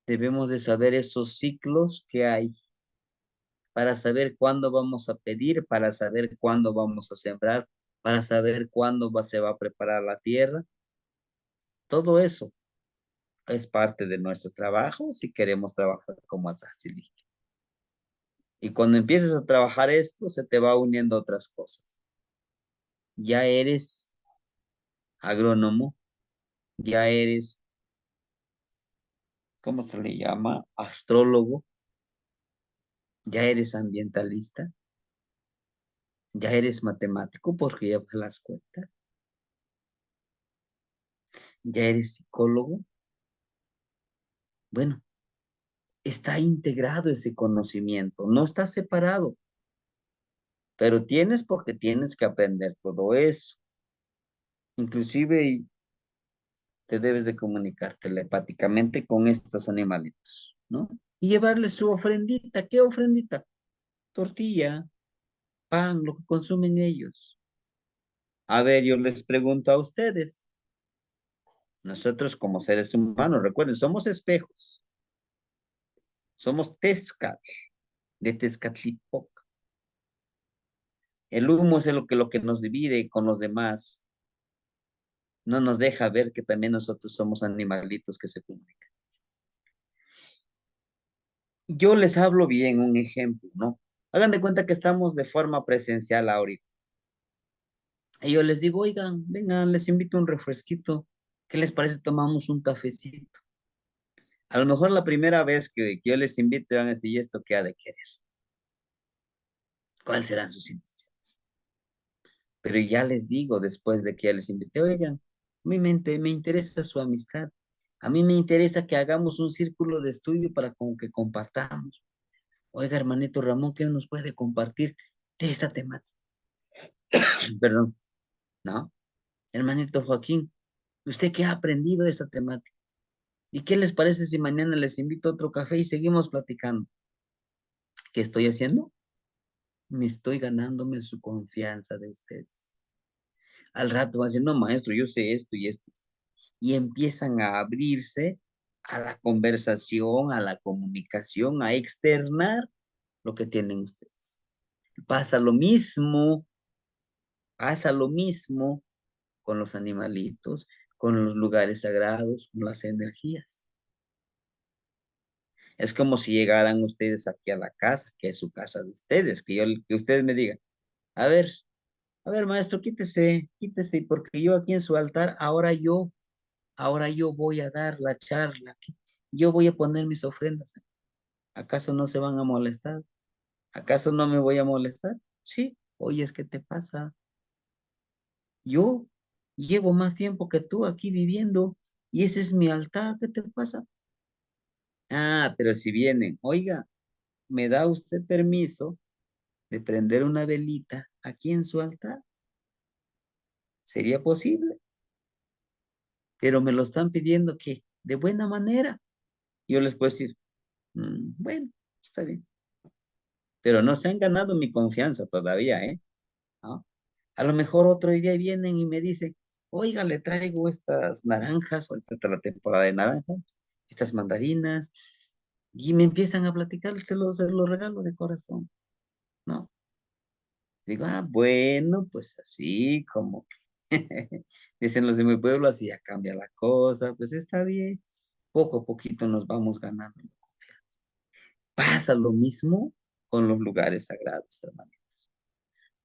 Debemos de saber esos ciclos que hay. para saber cuándo vamos a pedir, para saber cuándo vamos a sembrar, para saber se va a preparar la tierra. Todo eso es parte de nuestro trabajo si queremos trabajar como Azazel. Y cuando empieces a trabajar esto, se te va uniendo otras cosas. Ya eres agrónomo, ya eres, ¿cómo se le llama? Astrólogo, ya eres ambientalista, ya eres matemático porque llevas las cuentas, ya eres psicólogo. Bueno, está integrado ese conocimiento, no está separado, pero tienes porque tienes que aprender todo eso. Inclusive te debes de comunicar telepáticamente con estos animalitos, ¿no? Y llevarles su ofrendita. ¿Qué ofrendita? Tortilla, pan, lo que consumen ellos. A ver, yo les pregunto a ustedes. Nosotros como seres humanos, recuerden, somos espejos. Somos Tezcat, de Tezcatlipoca. El humo es lo que nos divide con los demás. No nos deja ver que también nosotros somos animalitos que se comunican. Yo les hablo bien un ejemplo, ¿no? Hagan de cuenta que estamos de forma presencial ahorita. Y yo les digo, oigan, vengan, les invito un refresquito. ¿Qué les parece? Tomamos un cafecito. A lo mejor la primera vez que yo les invite van a decir, ¿y esto qué ha de querer? ¿Cuáles serán sus intenciones? Pero ya les digo, después de que ya les invité, oigan, me interesa su amistad. A mí me interesa que hagamos un círculo de estudio para como que compartamos. Oiga, hermanito Ramón, ¿qué nos puede compartir de esta temática? Perdón, ¿no? Hermanito Joaquín, ¿usted qué ha aprendido de esta temática? ¿Y qué les parece si mañana les invito a otro café y seguimos platicando? ¿Qué estoy haciendo? Me estoy ganándome su confianza de ustedes. Al rato van a decir, no, maestro, yo sé esto y esto. Y empiezan a abrirse a la conversación, a la comunicación, a externar lo que tienen ustedes. Pasa lo mismo, pasa lo mismo con los animalitos, con los lugares sagrados, con las energías. Es como si llegaran ustedes aquí a la casa, que es su casa de ustedes, que ustedes me digan, a a ver, maestro, quítese, quítese, porque yo aquí en su altar, ahora yo voy a dar la charla, yo voy a poner mis ofrendas. ¿Acaso no se van a molestar? ¿Acaso no me voy a molestar? Sí, oye, ¿qué te pasa? Yo llevo más tiempo que tú aquí viviendo y ese es mi altar, ¿qué te pasa? Ah, pero si vienen, oiga, ¿me da usted permiso de prender una velita aquí en su altar? ¿Sería posible? Pero me lo están pidiendo que de buena manera. Yo les puedo decir, bueno, está bien, pero no se han ganado mi confianza todavía, ¿eh? ¿No? A lo mejor otro día vienen y me dicen, oiga, le traigo estas naranjas, ahorita está la temporada de naranjas, estas mandarinas, y me empiezan a platicar, se los regalo de corazón, ¿no? Digo, ah, bueno, pues así como que dicen los de mi pueblo, así ya cambia la cosa, pues está bien, poco a poquito nos vamos ganando. Pasa lo mismo con los lugares sagrados, hermano.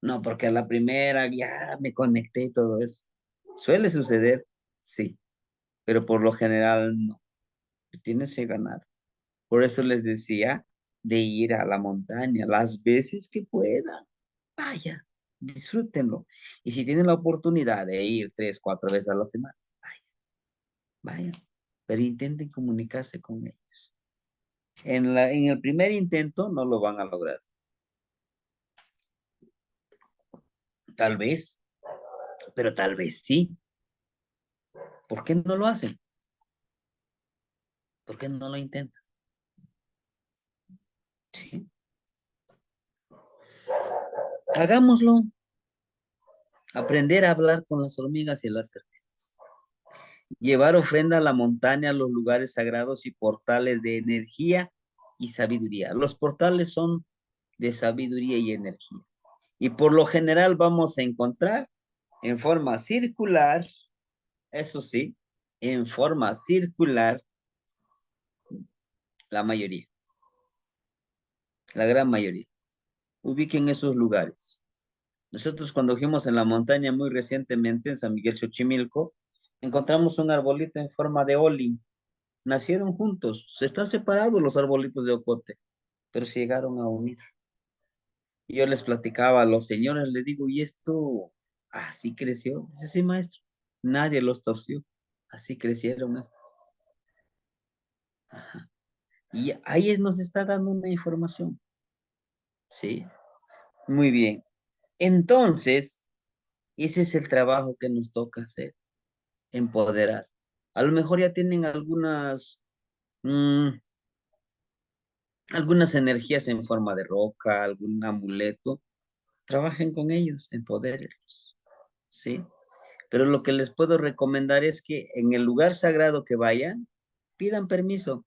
No, porque a la primera ya me conecté y todo eso. Suele suceder, sí, pero por lo general no. Tienes que ganar. Por eso les decía de ir a la montaña las veces que puedan. Vaya, disfrútenlo. Y si tienen la oportunidad de ir 3, 4 veces a la semana, vaya, vaya. Pero intenten comunicarse con ellos. En el primer intento no lo van a lograr. Tal vez, pero tal vez sí. ¿Por qué no lo hacen? ¿Por qué no lo intentan? Sí. Hagámoslo. Aprender a hablar con las hormigas y las serpientes. Llevar ofrenda a la montaña, a los lugares sagrados y portales de energía y sabiduría. Los portales son de sabiduría y energía. Y por lo general vamos a encontrar en forma circular, eso sí, en forma circular, la mayoría, la gran mayoría. Ubiquen esos lugares. Nosotros cuando fuimos en la montaña muy recientemente, en San Miguel Xochimilco, encontramos un arbolito en forma de oli. Nacieron juntos, se están separados los arbolitos de ocote, pero se llegaron a unir. Y yo les platicaba a los señores, les digo, ¿y esto así creció? Dice, sí, maestro, nadie los torció, así crecieron estos. Ajá. Y ahí nos está dando una información, ¿sí? Muy bien. Entonces, ese es el trabajo que nos toca hacer, empoderar. A lo mejor ya tienen mm, algunas energías en forma de roca, algún amuleto. Trabajen con ellos, empodérenlos, ¿sí? Pero lo que les puedo recomendar es que en el lugar sagrado que vayan, pidan permiso.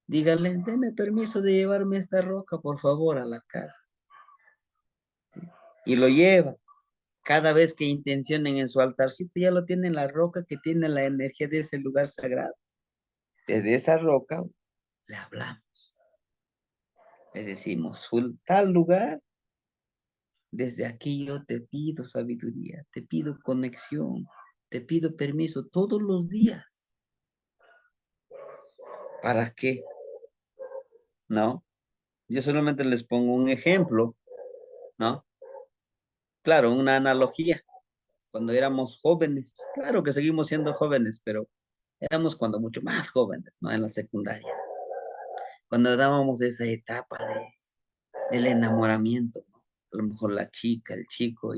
Díganle, deme permiso de llevarme esta roca, por favor, a la casa. Y lo llevan. Cada vez que intencionen en su altarcito, ya lo tienen la roca que tiene la energía de ese lugar sagrado. Desde esa roca le hablamos. Le decimos, tal lugar, desde aquí yo te pido sabiduría, te pido conexión, te pido permiso todos los días. ¿Para qué? ¿No? Yo solamente les pongo un ejemplo, ¿no? Claro, una analogía. Cuando éramos jóvenes, claro que seguimos siendo jóvenes, pero éramos cuando mucho más jóvenes, ¿no? En la secundaria. Cuando dábamos esa etapa del enamoramiento, ¿no? A lo mejor la chica, el chico,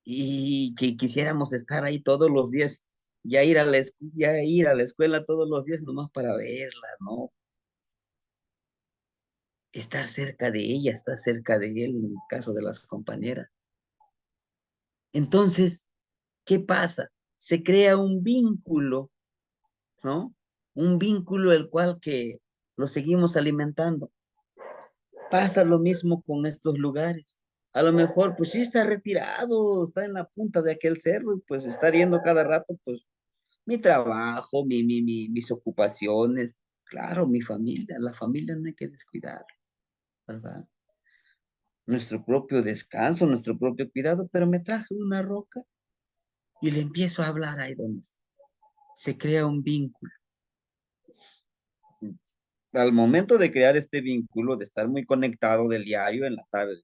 y que quisiéramos estar ahí todos los días, ya ir a la escuela todos los días nomás para verla, ¿no? Estar cerca de ella, estar cerca de él en el caso de las compañeras. Entonces, ¿qué pasa? Se crea un vínculo, ¿no? Un vínculo el cual que lo seguimos alimentando. Pasa lo mismo con estos lugares. A lo mejor, pues sí está retirado, está en la punta de aquel cerro y pues está yendo cada rato, pues mi trabajo, mis ocupaciones, claro, mi familia, la familia no hay que descuidar, ¿verdad? Nuestro propio descanso, nuestro propio cuidado, pero me traje una roca y le empiezo a hablar ahí donde está. Se crea un vínculo. Al momento de crear este vínculo, de estar muy conectado del diario en la tarde,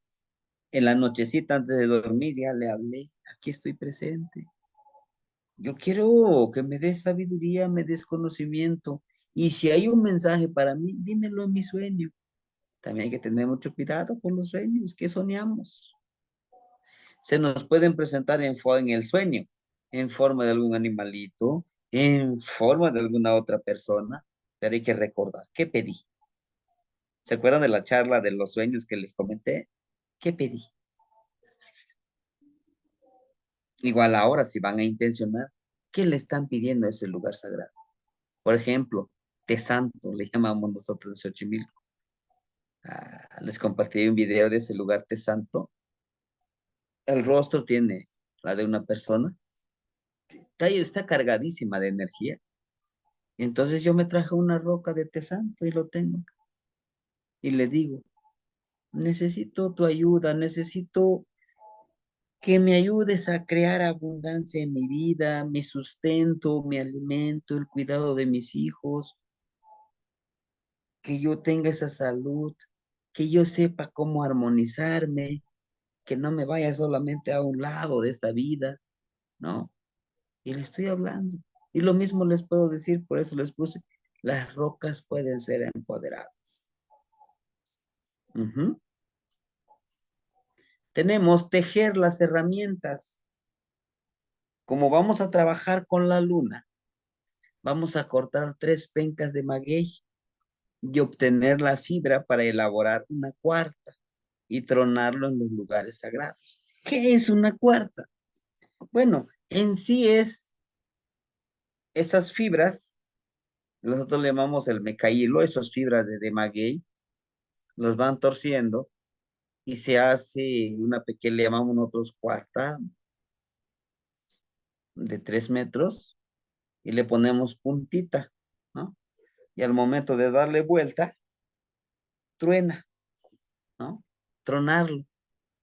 en la nochecita antes de dormir, ya le hablé, aquí estoy presente. Yo quiero que me des sabiduría, me des conocimiento. Y si hay un mensaje para mí, dímelo en mi sueño. También hay que tener mucho cuidado con los sueños. ¿Qué soñamos? Se nos pueden presentar en el sueño, en forma de algún animalito, en forma de alguna otra persona, pero hay que recordar, ¿qué pedí? ¿Se acuerdan de la charla de los sueños que les comenté? ¿Qué pedí? Igual ahora, si van a intencionar, ¿qué le están pidiendo a ese lugar sagrado? Por ejemplo, Te Santo, le llamamos nosotros en Xochimilco. Les compartí un video de ese lugar Te Santo. El rostro tiene la de una persona, está cargadísima de energía. Entonces yo me traje una roca de Te Santo y lo tengo. Y le digo, necesito tu ayuda, necesito que me ayudes a crear abundancia en mi vida, mi sustento, mi alimento, el cuidado de mis hijos, que yo tenga esa salud, que yo sepa cómo armonizarme, que no me vaya solamente a un lado de esta vida, ¿no? Y le estoy hablando. Y lo mismo les puedo decir, por eso les puse, las rocas pueden ser empoderadas. Ujú. Tenemos tejer las herramientas. Como vamos a trabajar con la luna, vamos a cortar 3 pencas de maguey y obtener la fibra para elaborar una cuarta y tronarlo en los lugares sagrados. ¿Qué es una cuarta? Bueno, en sí es esas fibras, nosotros le llamamos el mecaílo, esas fibras de maguey, los van torciendo y se hace una pequeña, le llamamos nosotros cuarta, de 3 metros, y le ponemos puntita, ¿no? Y al momento de darle vuelta, truena, ¿no? Tronarlo.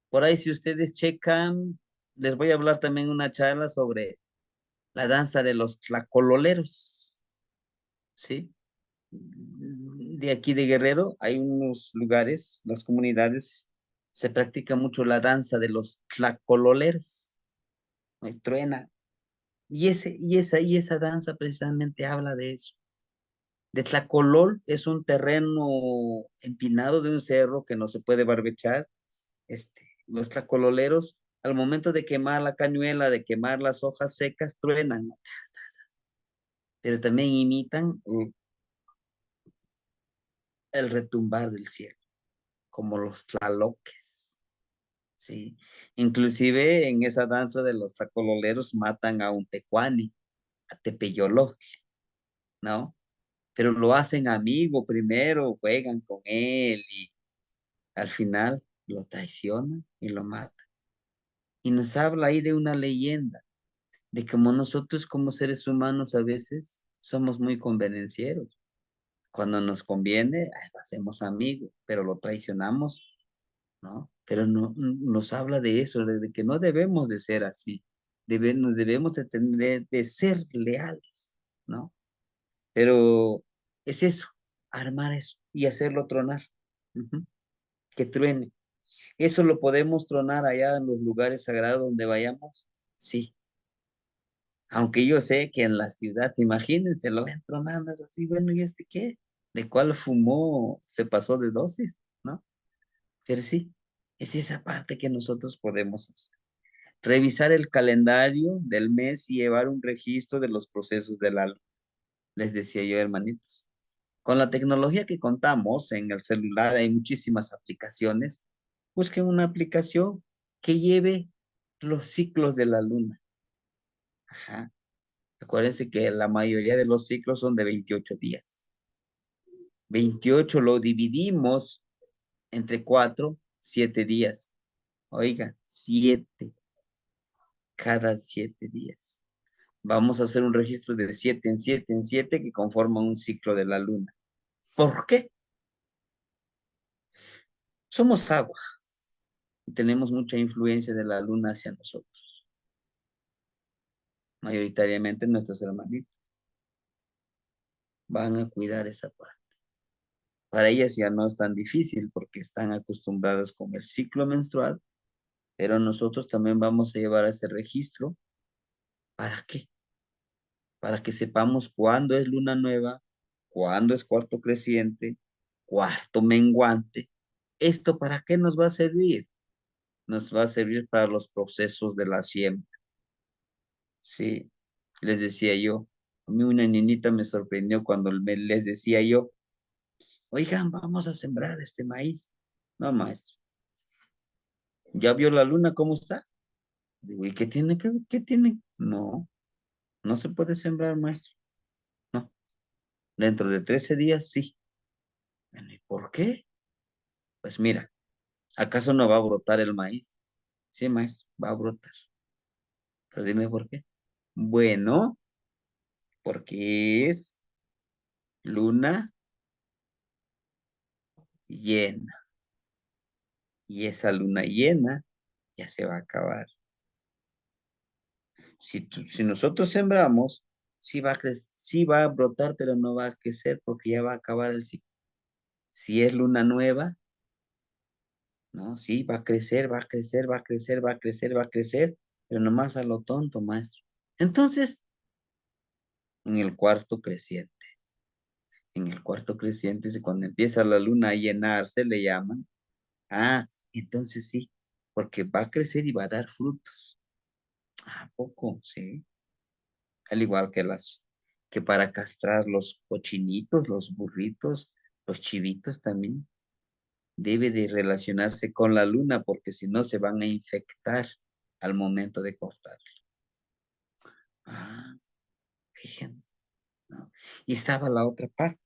Por ahí, si ustedes checan, les voy a hablar también una charla sobre la danza de los tlacololeros, ¿sí? De aquí de Guerrero hay unos lugares, las comunidades, se practica mucho la danza de los tlacololeros, ¿no? Y truena. Y esa danza precisamente habla de eso. De Tlacolol es un terreno empinado de un cerro que no se puede barbechar. Los tlacololeros, al momento de quemar la cañuela, de quemar las hojas secas, truenan, ¿no? Pero también imitan el retumbar del cielo, como los tlaloques, ¿sí? Inclusive en esa danza de los tlacololeros matan a un tecuani, a Tepeyoló, ¿no? Pero lo hacen amigo primero, juegan con él y al final lo traicionan y lo matan. Y nos habla ahí de una leyenda, de cómo nosotros como seres humanos a veces somos muy convenencieros. Cuando nos conviene, ay, lo hacemos amigo, pero lo traicionamos, ¿no? Pero no, nos habla de eso, de que no debemos de ser así. Debemos de, de ser leales, ¿no? Pero es eso, armar eso y hacerlo tronar. Ujú. Que truene. ¿Eso lo podemos tronar allá en los lugares sagrados donde vayamos? Sí. Aunque yo sé que en la ciudad, imagínense, lo ven tronando es así, bueno, ¿y este qué? ¿De cuál fumó? Se pasó de dosis, ¿no? Pero sí, es esa parte que nosotros podemos hacer. Revisar el calendario del mes y llevar un registro de los procesos del alma. Les decía yo, hermanitos. Con la tecnología que contamos en el celular hay muchísimas aplicaciones. Busquen una aplicación que lleve los ciclos de la luna. Ajá. Acuérdense que la mayoría de los ciclos son de 28 días. 28 lo dividimos entre 4, 7 días. Oiga, 7 cada 7 días. Vamos a hacer un registro de 7 en 7 en 7 que conforma un ciclo de la luna. ¿Por qué? Somos agua y tenemos mucha influencia de la luna hacia nosotros, mayoritariamente nuestros hermanitos van a cuidar esa parte. Para ellas ya no es tan difícil porque están acostumbradas con el ciclo menstrual, pero nosotros también vamos a llevar ese registro. ¿Para qué? Para que sepamos cuándo es luna nueva, cuándo es cuarto creciente, cuarto menguante. ¿Esto para qué nos va a servir? Nos va a servir para los procesos de la siembra. Sí, les decía yo, a mí una niñita me sorprendió cuando les decía yo, oigan, vamos a sembrar este maíz. No, maestro, ¿ya vio la luna cómo está? Digo, ¿y qué tiene que ver? ¿Qué tiene? No, no se puede sembrar, maestro. No, dentro de 13 días sí. Bueno, ¿y por qué? Pues mira, ¿acaso no va a brotar el maíz? Sí, maestro, va a brotar. Pero dime por qué. Bueno, porque es luna llena. Y esa luna llena ya se va a acabar. Si nosotros sembramos, sí va a brotar, pero no va a crecer porque ya va a acabar el ciclo. Si es luna nueva, ¿no? Sí, va a crecer, va a crecer, va a crecer, va a crecer, va a crecer, pero nomás a lo tonto, maestro. Entonces, en el cuarto creciente, en el cuarto creciente es cuando empieza la luna a llenarse, le llaman. Ah, entonces sí, porque va a crecer y va a dar frutos. ¿A poco? Sí. Al igual que que para castrar los cochinitos, los burritos, los chivitos también, debe de relacionarse con la luna porque si no se van a infectar al momento de cortar. Ah, fíjense, ¿no? Y estaba la otra parte.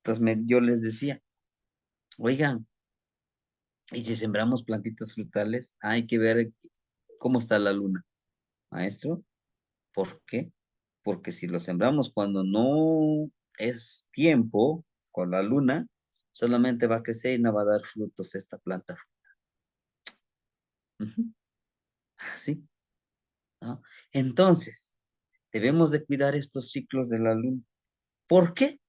Entonces yo les decía, oigan, Y si sembramos plantitas frutales, hay que ver cómo está la luna. Maestro, ¿por qué? Porque si lo sembramos cuando no es tiempo con la luna, solamente va a crecer y no va a dar frutos esta planta. Ujú. Así, ¿no? Entonces, debemos de cuidar estos ciclos de la luna. ¿Por qué?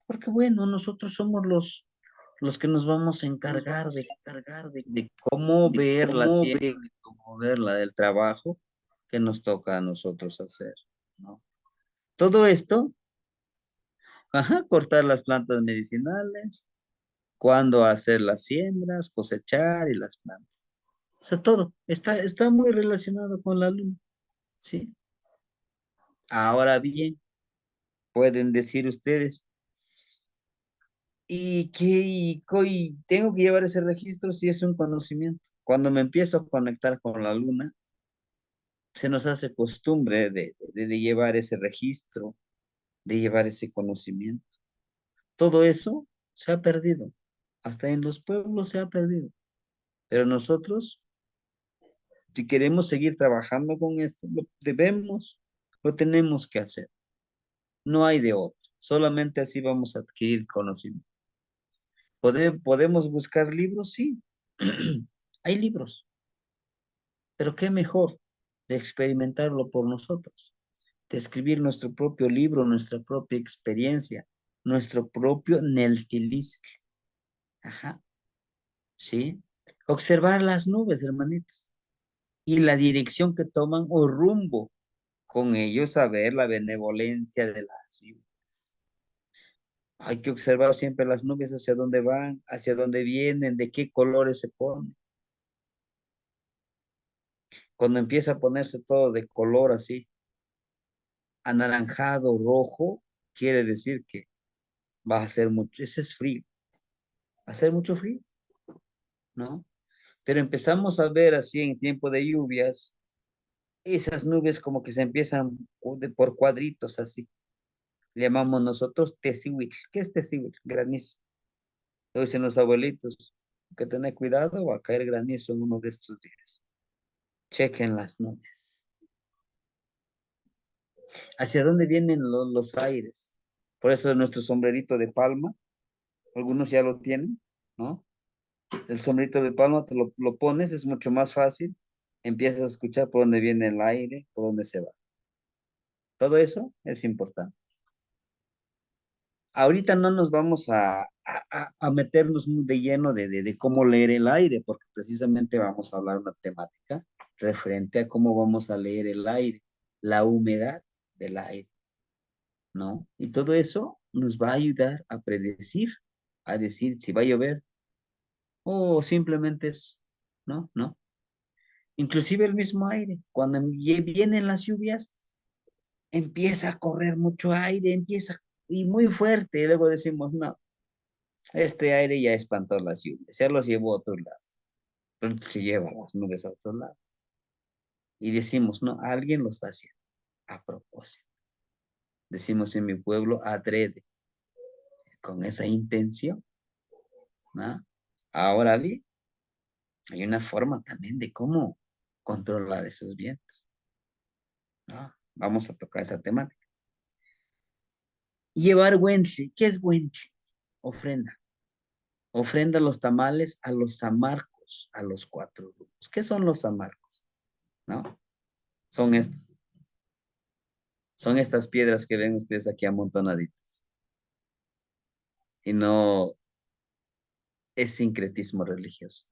Porque bueno, nosotros somos los que nos vamos a encargar de cómo ver la siembra, de cómo ver la del trabajo que nos toca a nosotros hacer, ¿no? Todo esto, ajá, cortar las plantas medicinales, cuándo hacer las siembras, cosechar y las plantas. O sea, todo está muy relacionado con la luna, ¿sí? Ahora bien, pueden decir ustedes, ¿y tengo que llevar ese registro si es un conocimiento? Cuando me empiezo a conectar con la luna, se nos hace costumbre de llevar ese registro, de llevar ese conocimiento. Todo eso se ha perdido. Hasta en los pueblos se ha perdido. Pero nosotros, si queremos seguir trabajando con esto, lo tenemos que hacer. No hay de otro. Solamente así vamos a adquirir conocimiento. ¿Podemos buscar libros? Sí. Hay libros, pero qué mejor de experimentarlo por nosotros, de escribir nuestro propio libro, nuestra propia experiencia, nuestro propio Neltilis. Ajá, ¿sí? Observar las nubes, hermanitos, y la dirección que toman o rumbo. Con ellos saber la benevolencia de las lluvias. Hay que observar siempre las nubes hacia dónde van, hacia dónde vienen, de qué colores se ponen. Cuando empieza a ponerse todo de color así, anaranjado, rojo, quiere decir que va a ser mucho, ese es frío, va a ser mucho frío, ¿no? Pero empezamos a ver así en tiempo de lluvias, esas nubes como que se empiezan por cuadritos así. Le llamamos nosotros tesihuitl. ¿Qué es tesihuitl? Granizo. Lo dicen los abuelitos, que tener cuidado, va a caer granizo en uno de estos días. Chequen las nubes. ¿Hacia dónde vienen los aires? Por eso nuestro sombrerito de palma, algunos ya lo tienen, ¿no? El sombrerito de palma lo pones, es mucho más fácil. Empiezas a escuchar por dónde viene el aire, por dónde se va. Todo eso es importante. Ahorita no nos vamos a meternos muy de lleno de cómo leer el aire, porque precisamente vamos a hablar una temática referente a cómo vamos a leer el aire, la humedad del aire, ¿no? Y todo eso nos va a ayudar a predecir, a decir si va a llover o simplemente es, ¿no? ¿No? Inclusive el mismo aire, cuando vienen las lluvias, empieza a correr mucho aire, empieza y muy fuerte, y luego decimos, no, este aire ya espantó las lluvias, ya los llevó a otro lado. Entonces se lleva las nubes a otro lado. Y decimos, no, alguien lo está haciendo a propósito. Decimos en mi pueblo, adrede, con esa intención, ¿no? Ahora bien, hay una forma también de cómo controlar esos vientos, ¿no? Vamos a tocar esa temática. Llevar Wentle. ¿Qué es Wentle? Ofrenda. Ofrenda los tamales a los zamarcos, a los cuatro grupos. ¿Qué son los zamarcos? ¿No? Son estos. Son estas piedras que ven ustedes aquí amontonaditas. Y no es sincretismo religioso.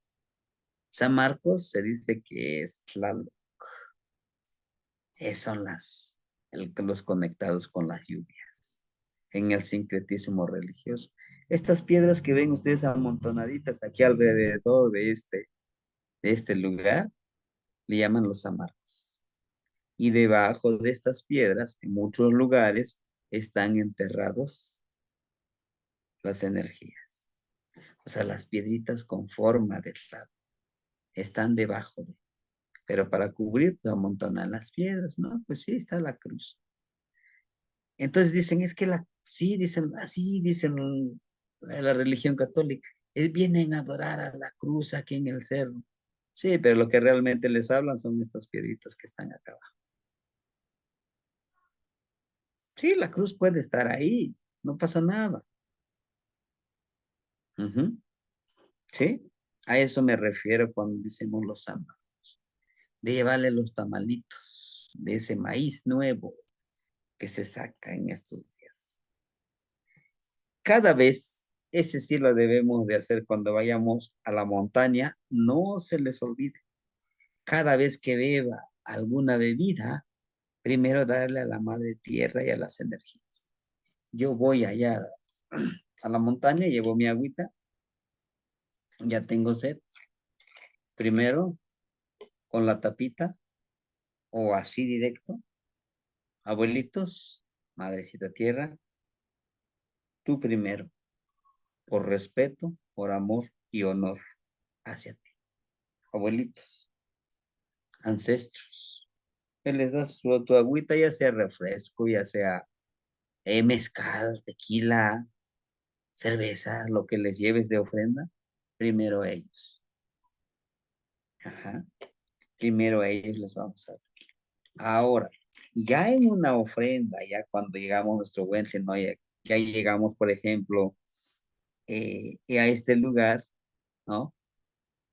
San Marcos se dice que es Tlaloc. Son los conectados con las lluvias. En el sincretismo religioso. Estas piedras que ven ustedes amontonaditas aquí alrededor de este lugar, le llaman los San Marcos. Y debajo de estas piedras, en muchos lugares, están enterrados las energías. O sea, las piedritas con forma de clavo están debajo de. Pero para cubrir, pues amontonan las piedras, ¿no? Pues sí, está la cruz. Entonces dicen, es que sí, dicen, así dicen la religión católica. Vienen a adorar a la cruz aquí en el cerro. Sí, pero lo que realmente les hablan son estas piedritas que están acá abajo. Sí, la cruz puede estar ahí, no pasa nada. Ujú. Sí, a eso me refiero cuando decimos los samba, de llevarle los tamalitos, de ese maíz nuevo que se saca en estos días. Cada vez, ese sí lo debemos de hacer cuando vayamos a la montaña, no se les olvide. Cada vez que beba alguna bebida, primero darle a la madre tierra y a las energías. Yo voy allá a la montaña, llevo mi agüita, ya tengo sed. Primero, con la tapita o así directo, abuelitos, madrecita tierra, tú primero, por respeto, por amor y honor hacia ti. Abuelitos, ancestros, que les das tu agüita, ya sea refresco, ya sea mezcal, tequila, cerveza, lo que les lleves de ofrenda, primero a ellos. Ajá. Primero a ellos les vamos a dar. Ahora, ya en una ofrenda, ya cuando llegamos a nuestro buen Señor, ya llegamos, por ejemplo, a este lugar, ¿no?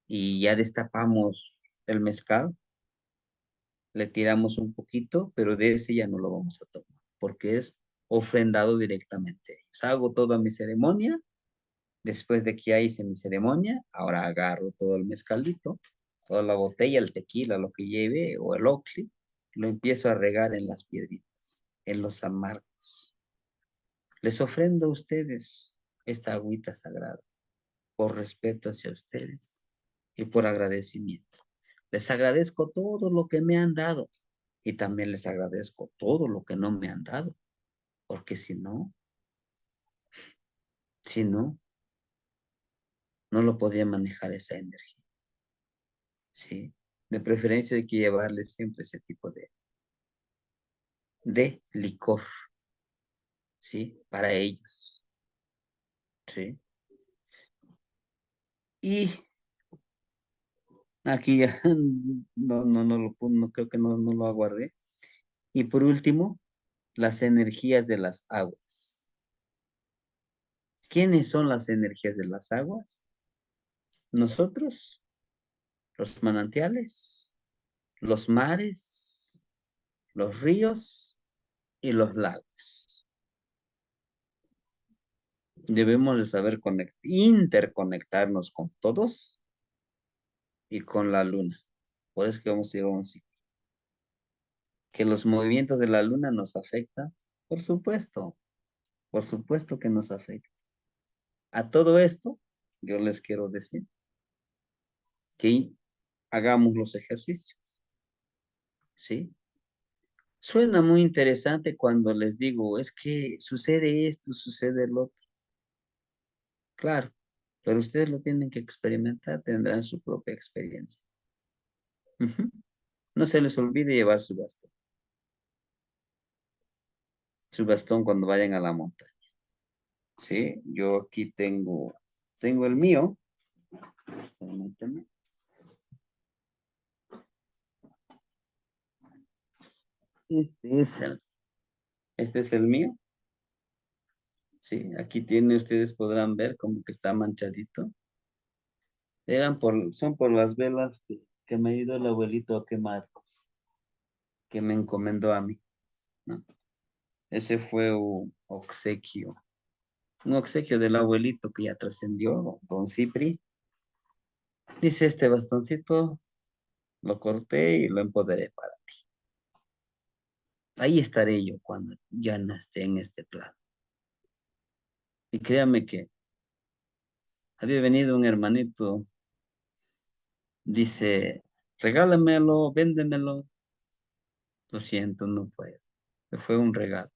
Y ya destapamos el mezcal, le tiramos un poquito, pero de ese ya no lo vamos a tomar, porque es ofrendado directamente. Hago toda mi ceremonia. Después de que ya hice mi ceremonia, ahora agarro todo el mezcalito, toda la botella, el tequila, lo que lleve, o el oxi, lo empiezo a regar en las piedritas, en los amargos. Les ofrendo a ustedes esta agüita sagrada, por respeto hacia ustedes y por agradecimiento. Les agradezco todo lo que me han dado y también les agradezco todo lo que no me han dado, porque si no, no lo podría manejar esa energía. ¿Sí? De preferencia hay que llevarle siempre ese tipo de licor, ¿sí? Para ellos, ¿sí? Y aquí ya no lo no creo que no lo aguardé. Y por último, las energías de las aguas. ¿Quiénes son las energías de las aguas? Nosotros, los manantiales, los mares, los ríos y los lagos. Debemos de saber interconectarnos con todos y con la luna. Por eso que vamos a llevar un ciclo. Que los movimientos de la luna nos afectan. Por supuesto que nos afecta. A todo esto, yo les quiero decir que hagamos los ejercicios, ¿sí? Suena muy interesante cuando les digo, es que sucede esto, sucede lo otro. Claro, pero ustedes lo tienen que experimentar, tendrán su propia experiencia. Ujú. No se les olvide llevar su bastón cuando vayan a la montaña. Sí, yo aquí tengo el mío. Permíteme. Este es este es el mío. Sí, aquí tiene, ustedes podrán ver como que está manchadito. Son por las velas que me ha ido el abuelito a quemar, que me encomendó a mí, ¿no? Ese fue un obsequio del abuelito que ya trascendió, don Cipri. Dice, este bastoncito lo corté y lo empoderé para ti. Ahí estaré yo cuando ya no esté en este plano. Y créame que había venido un hermanito, dice, regálamelo, véndemelo. Lo siento, no puedo. Fue un regalo,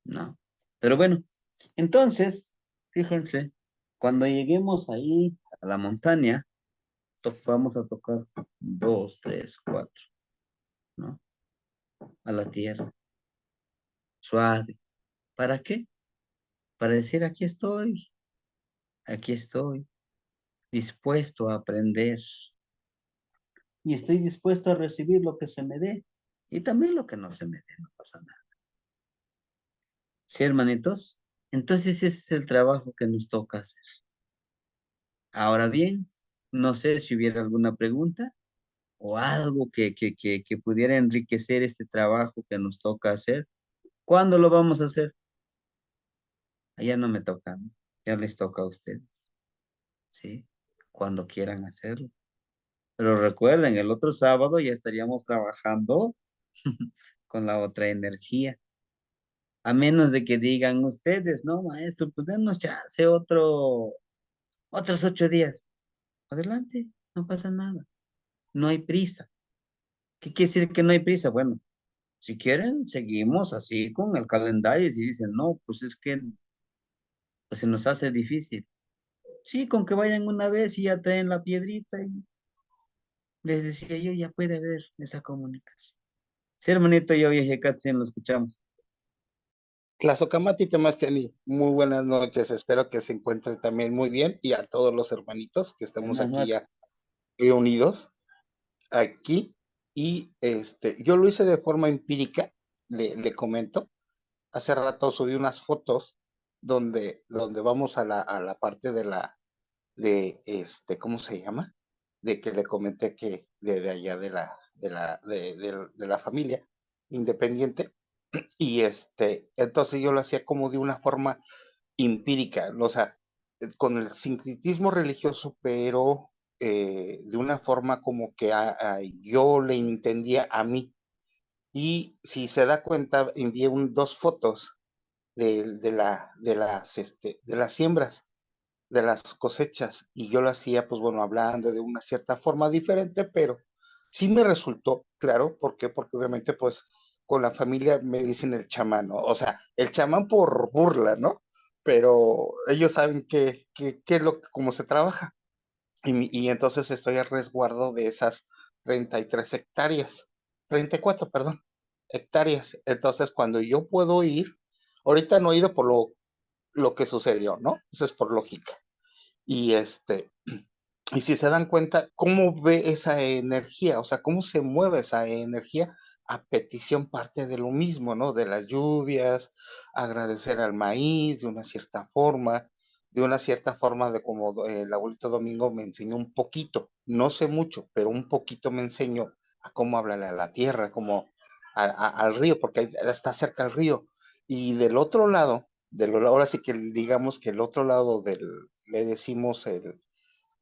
¿no? Pero bueno, entonces, fíjense, cuando lleguemos ahí a la montaña, vamos a tocar dos, tres, cuatro, ¿no? A la tierra, suave. ¿Para qué? Para decir, aquí estoy, aquí estoy, dispuesto a aprender. Y estoy dispuesto a recibir lo que se me dé. Y también lo que no se me dé, no pasa nada. ¿Sí, hermanitos? Entonces ese es el trabajo que nos toca hacer. Ahora bien, no sé si hubiera alguna pregunta o algo que pudiera enriquecer este trabajo que nos toca hacer. ¿Cuándo lo vamos a hacer? Ya no me toca, ¿no? Ya les toca a ustedes, ¿sí? Cuando quieran hacerlo. Pero recuerden, el otro sábado ya estaríamos trabajando con la otra energía. A menos de que digan ustedes, no, maestro, pues denos ya hace otros 8 días. Adelante, no pasa nada. No hay prisa. ¿Qué quiere decir que no hay prisa? Bueno, si quieren, seguimos así con el calendario. Y si dicen, no, pues es que pues, se nos hace difícil. Sí, con que vayan una vez y ya traen la piedrita y les decía yo, ya puede haber esa comunicación. Sí, hermanito, yo y Katsin lo escuchamos. Tlazocamati Temasteni, muy buenas noches, espero que se encuentren también muy bien y a todos los hermanitos que estamos Buenas aquí noches. ya reunidos aquí y yo lo hice de forma empírica, le comento, hace rato subí unas fotos donde vamos a la parte ¿cómo se llama? De que le comenté que de allá de la familia independiente y entonces yo lo hacía como de una forma empírica, o sea, con el sincretismo religioso, pero de una forma como que yo le entendía a mí. Y si se da cuenta, envié dos fotos de las siembras, de las cosechas, y yo lo hacía, pues bueno, hablando de una cierta forma diferente, pero sí me resultó claro. ¿Por qué? Porque obviamente, pues, con la familia me dicen el chamán, ¿no? O sea, el chamán por burla, ¿no? Pero ellos saben qué es cómo se trabaja. Y entonces estoy a resguardo de esas 33 hectáreas, 34, perdón, hectáreas. Entonces, cuando yo puedo ir, ahorita no he ido por lo que sucedió, ¿no? Eso es por lógica. Y y si se dan cuenta, ¿cómo ve esa energía? O sea, ¿cómo se mueve esa energía? A petición parte de lo mismo, ¿no? De las lluvias, agradecer al maíz de una cierta forma de como el abuelito Domingo me enseñó un poquito, no sé mucho, pero un poquito me enseñó a cómo hablarle a la tierra, como al río, porque está cerca el río. Y del otro lado, ahora sí que digamos que el otro lado le decimos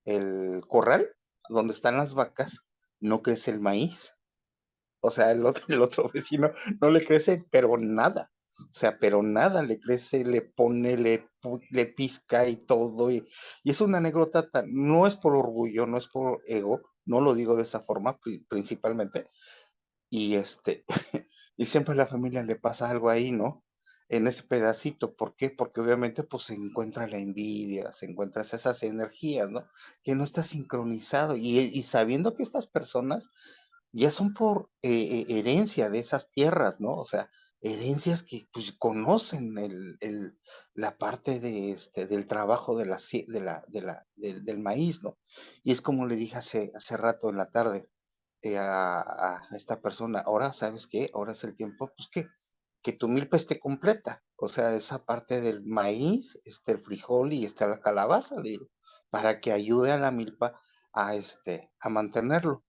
el corral, donde están las vacas, no crece el maíz. O sea, el otro vecino no le crece, pero nada. O sea, pero nada le crece, le pone, le pizca y todo. Y es una anécdota, no es por orgullo, no es por ego, no lo digo de esa forma principalmente, y y siempre a la familia le pasa algo ahí, ¿no? En ese pedacito. ¿Por qué? Porque obviamente pues se encuentra la envidia, se encuentran esas energías, ¿no? Que no está sincronizado. Y sabiendo que estas personas ya son por herencia de esas tierras, ¿no? O sea, herencias que pues conocen la parte del trabajo del maíz, ¿no? Y es como le dije hace rato en la tarde, a esta persona, ahora, ¿sabes qué? Ahora es el tiempo, pues que tu milpa esté completa, o sea, esa parte del maíz, el frijol y la calabaza, le digo, para que ayude a la milpa a mantenerlo.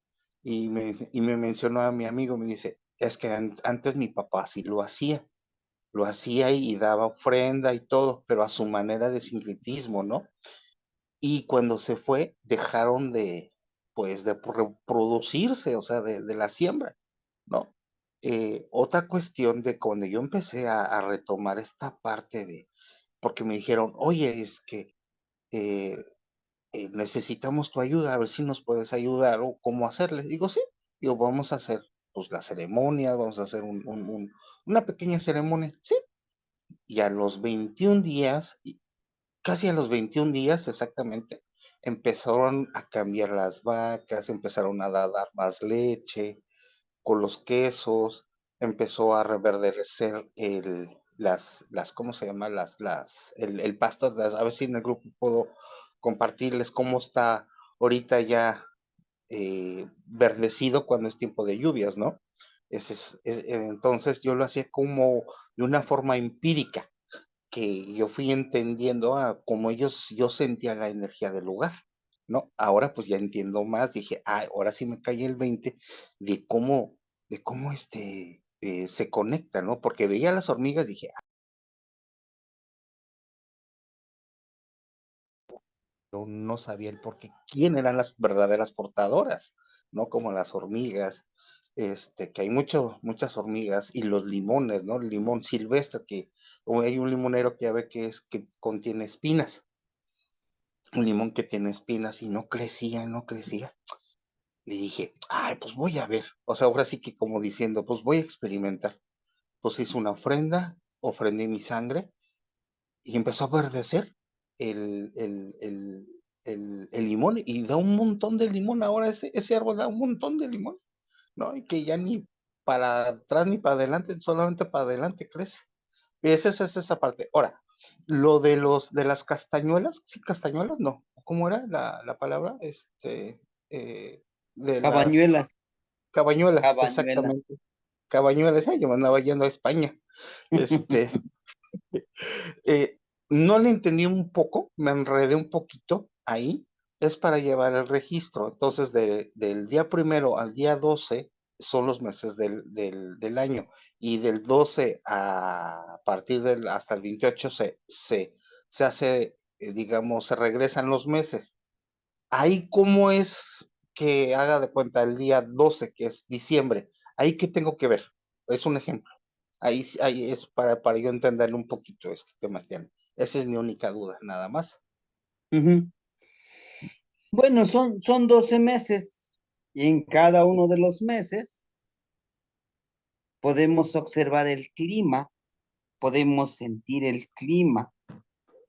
Y me mencionó a mi amigo, me dice, es que antes mi papá sí lo hacía y daba ofrenda y todo, pero a su manera de sincretismo, ¿no? Y cuando se fue, dejaron pues, de reproducirse, o sea, de la siembra, ¿no? Otra cuestión de cuando yo empecé a retomar esta parte porque me dijeron, oye, es que eh, necesitamos tu ayuda, a ver si nos puedes ayudar o cómo hacerle. Digo, sí, digo, vamos a hacer pues la ceremonia, vamos a hacer una pequeña ceremonia, sí. Y a los 21 días, casi a los 21 días exactamente, empezaron a cambiar las vacas, empezaron a dar más leche, con los quesos, empezó a reverdecer ¿cómo se llama? El pasto, a ver si en el grupo puedo compartirles cómo está ahorita ya verdecido cuando es tiempo de lluvias, ¿no? Entonces yo lo hacía como de una forma empírica, que yo fui entendiendo a cómo yo sentía la energía del lugar, ¿no? Ahora pues ya entiendo más, dije, ah, ahora sí me cae el 20 de cómo se conecta, ¿no? Porque veía las hormigas, dije, ah, yo no sabía el por qué, quién eran las verdaderas portadoras, ¿no? Como las hormigas, que hay muchas hormigas y los limones, ¿no? El limón silvestre, o hay un limonero que ya ve que contiene espinas, un limón que tiene espinas y no crecía, no crecía. Le dije, ay, pues voy a ver. O sea, ahora sí que como diciendo, pues voy a experimentar. Pues hice una ofrenda, ofrendé mi sangre y empezó a verdecer el, el, el, el limón y da un montón de limón. Ahora ese árbol da un montón de limón, ¿no? Y que ya ni para atrás ni para adelante, solamente para adelante crece. Y esa es esa parte. Ahora, lo de las castañuelas, sí, castañuelas, no. ¿Cómo era la palabra? Eh, de las Cabañuelas, cabañuelas, cabañuelas. exactamente. Cabañuelas, yo me andaba yendo a España. Este, no le entendí un poco, me enredé un poquito ahí. Es para llevar el registro. Entonces, del día primero al día 12 son los meses del año. Y del 12 a partir hasta el 28 se hace, digamos, se regresan los meses. Ahí, ¿cómo es que haga de cuenta el día 12 que es diciembre? Ahí, ¿qué tengo que ver? Es un ejemplo. Ahí es para yo entender un poquito este tema, Tiana. Esa es mi única duda, nada más. Ujú. Bueno, son 12 meses y en cada uno de los meses podemos observar el clima, podemos sentir el clima.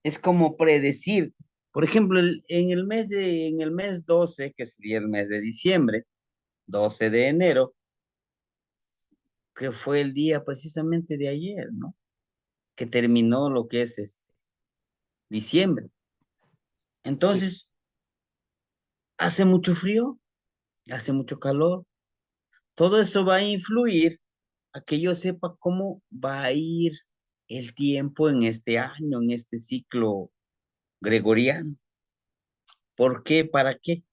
Es como predecir. Por ejemplo, en el mes 12, que sería el mes de diciembre, 12 de enero, que fue el día precisamente de ayer, ¿no? Que terminó lo que es diciembre. Sí, Entonces, hace mucho frío, hace mucho calor. Todo eso va a influir a que yo sepa cómo va a ir el tiempo en este año, en este ciclo gregoriano. ¿Por qué? ¿Para qué?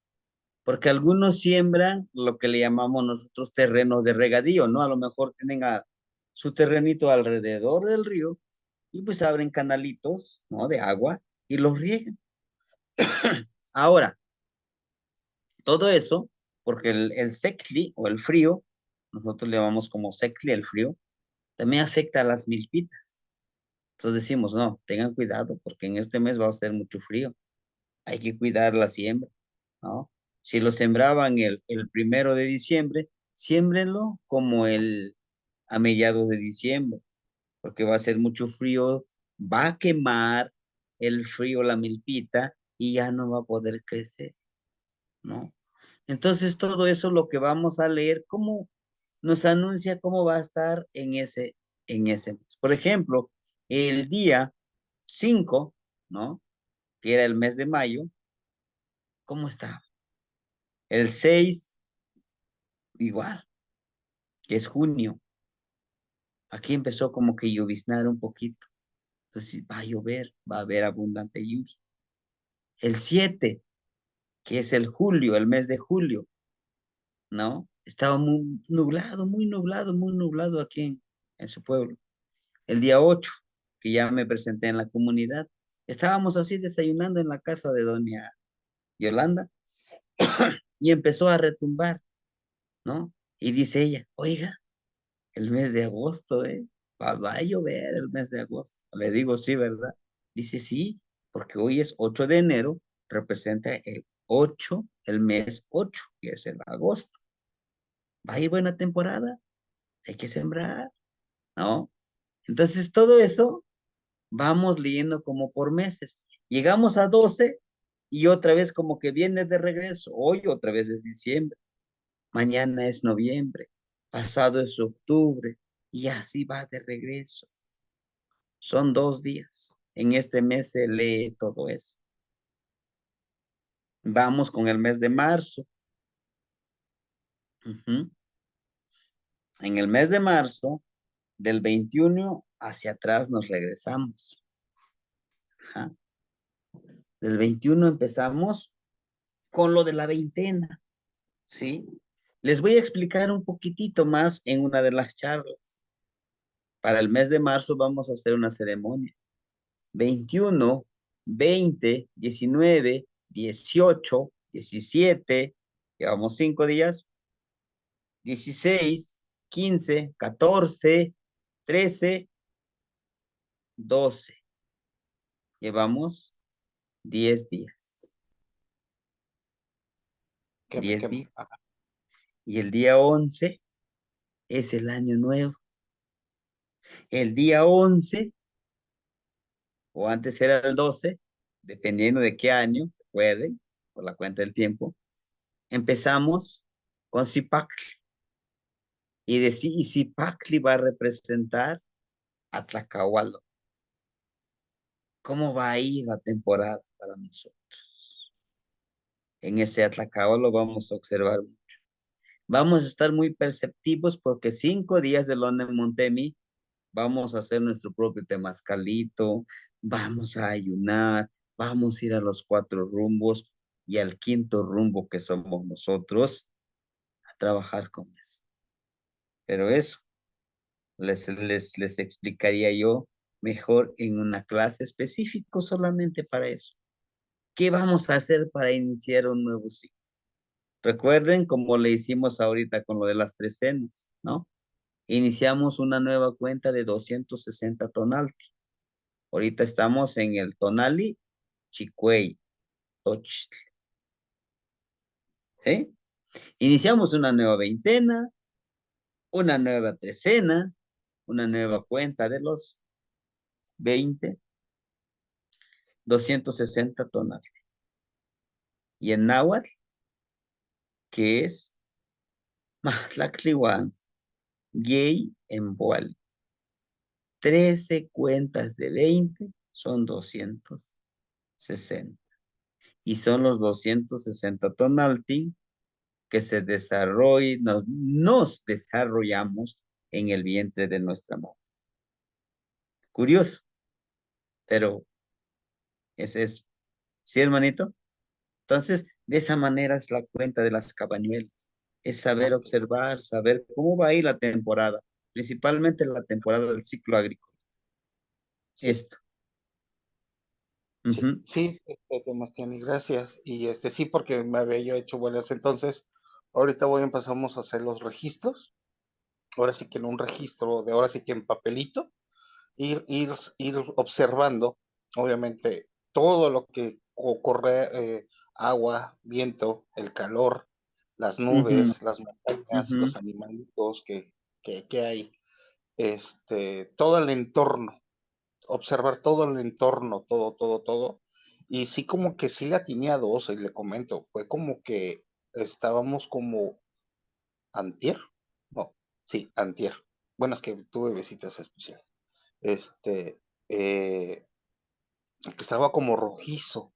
Porque algunos siembran lo que le llamamos nosotros terrenos de regadío, ¿no? A lo mejor tienen su terrenito alrededor del río y pues abren canalitos, ¿no? De agua y los riegan. Ahora, todo eso, porque el secli o el frío, nosotros le llamamos como secli el frío, también afecta a las milpitas. Entonces decimos, no, tengan cuidado porque en este mes va a ser mucho frío. Hay que cuidar la siembra, ¿no? Si lo sembraban el 1 de diciembre, siémbrenlo como a mediados de diciembre, porque va a ser mucho frío, va a quemar el frío la milpita y ya no va a poder crecer, ¿no? Entonces todo eso lo que vamos a leer, cómo nos anuncia cómo va a estar en ese mes. Por ejemplo, el día 5, ¿no? Que era el mes de mayo, ¿cómo está? El 6 igual, que es junio. Aquí empezó como que lloviznar un poquito. Entonces va a llover, va a haber abundante lluvia. El 7, que es el julio, el mes de julio, ¿no? Estaba muy nublado, muy nublado, muy nublado aquí en su pueblo. El día 8, que ya me presenté en la comunidad, estábamos así desayunando en la casa de doña Yolanda y empezó a retumbar, ¿no? Y dice ella, oiga, el mes de agosto, ¿eh? Va a llover el mes de agosto. Le digo, sí, ¿verdad? Dice, sí, porque hoy es 8 de enero, representa el 8, el mes 8, que es el agosto. Va a ir buena temporada, hay que sembrar, ¿no? Entonces, todo eso vamos leyendo como por meses. Llegamos a 12 y otra vez como que viene de regreso. Hoy otra vez es diciembre, mañana es noviembre, pasado es octubre y así va de regreso. Son 2 días. En este mes se lee todo eso. Vamos con el mes de marzo. Ujú. En el mes de marzo, del 21 hacia atrás nos regresamos. Ajá. Del 21 empezamos con lo de la veintena, ¿sí? Les voy a explicar un poquitito más en una de las charlas. Para el mes de marzo vamos a hacer una ceremonia. 21, 20, 19, 18, 17, llevamos 5 días, 16, 15, 14, 13, 12. Llevamos 10 días. Que, 10 que, días. Y el día 11 es el año nuevo. El día 11, o antes era el 12, dependiendo de qué año, se puede, por la cuenta del tiempo, empezamos con Zipacli. Y Zipacli va a representar a Tlacahualo. ¿Cómo va a ir la temporada para nosotros? En ese Tlacahualo vamos a observar mucho. Vamos a estar muy perceptivos porque 5 días de Lona en Montemi vamos a hacer nuestro propio temazcalito, vamos a ayunar, vamos a ir a los 4 rumbos y al 5.º rumbo que somos nosotros a trabajar con eso. Pero eso les explicaría yo mejor en una clase específica solamente para eso. ¿Qué vamos a hacer para iniciar un nuevo ciclo? Recuerden como le hicimos ahorita con lo de las 3 cenas, ¿no? Iniciamos una nueva cuenta de 260 tonalti. Ahorita estamos en el tonali Chicuey, Tochtl. ¿Sí? Iniciamos una nueva veintena, una nueva 3 cena, una nueva cuenta de los 20, 260 tonalti. Y en náhuatl, que es Mahtlaktliwan, Gay en Boal. 13 cuentas de 20 son 260. Y son los 260 tonalti que se desarrollan, nos desarrollamos en el vientre de nuestra madre. Curioso, pero es eso. ¿Sí, hermanito? Entonces, de esa manera es la cuenta de las cabañuelas. Es saber ok, observar, saber cómo va a ir la temporada, principalmente la temporada del ciclo agrícola. sí, Esto. sí, Ujú, sí, Demastiani, gracias. Y sí, porque me había yo hecho buenas. Entonces, ahorita empezamos a hacer los registros. Ahora sí que en un registro, ahora sí que en papelito, ir observando, obviamente, todo lo que ocurre, agua, viento, el calor, las ujú, nubes, las montañas, ujú, los animalitos que hay, todo el entorno, observar todo el entorno, todo, todo, todo. Y sí, como que sí le atiné a dos, y le comento, fue como que estábamos como antier, no, sí, antier. Bueno, es que tuve visitas especiales. Este, eh, que estaba como rojizo,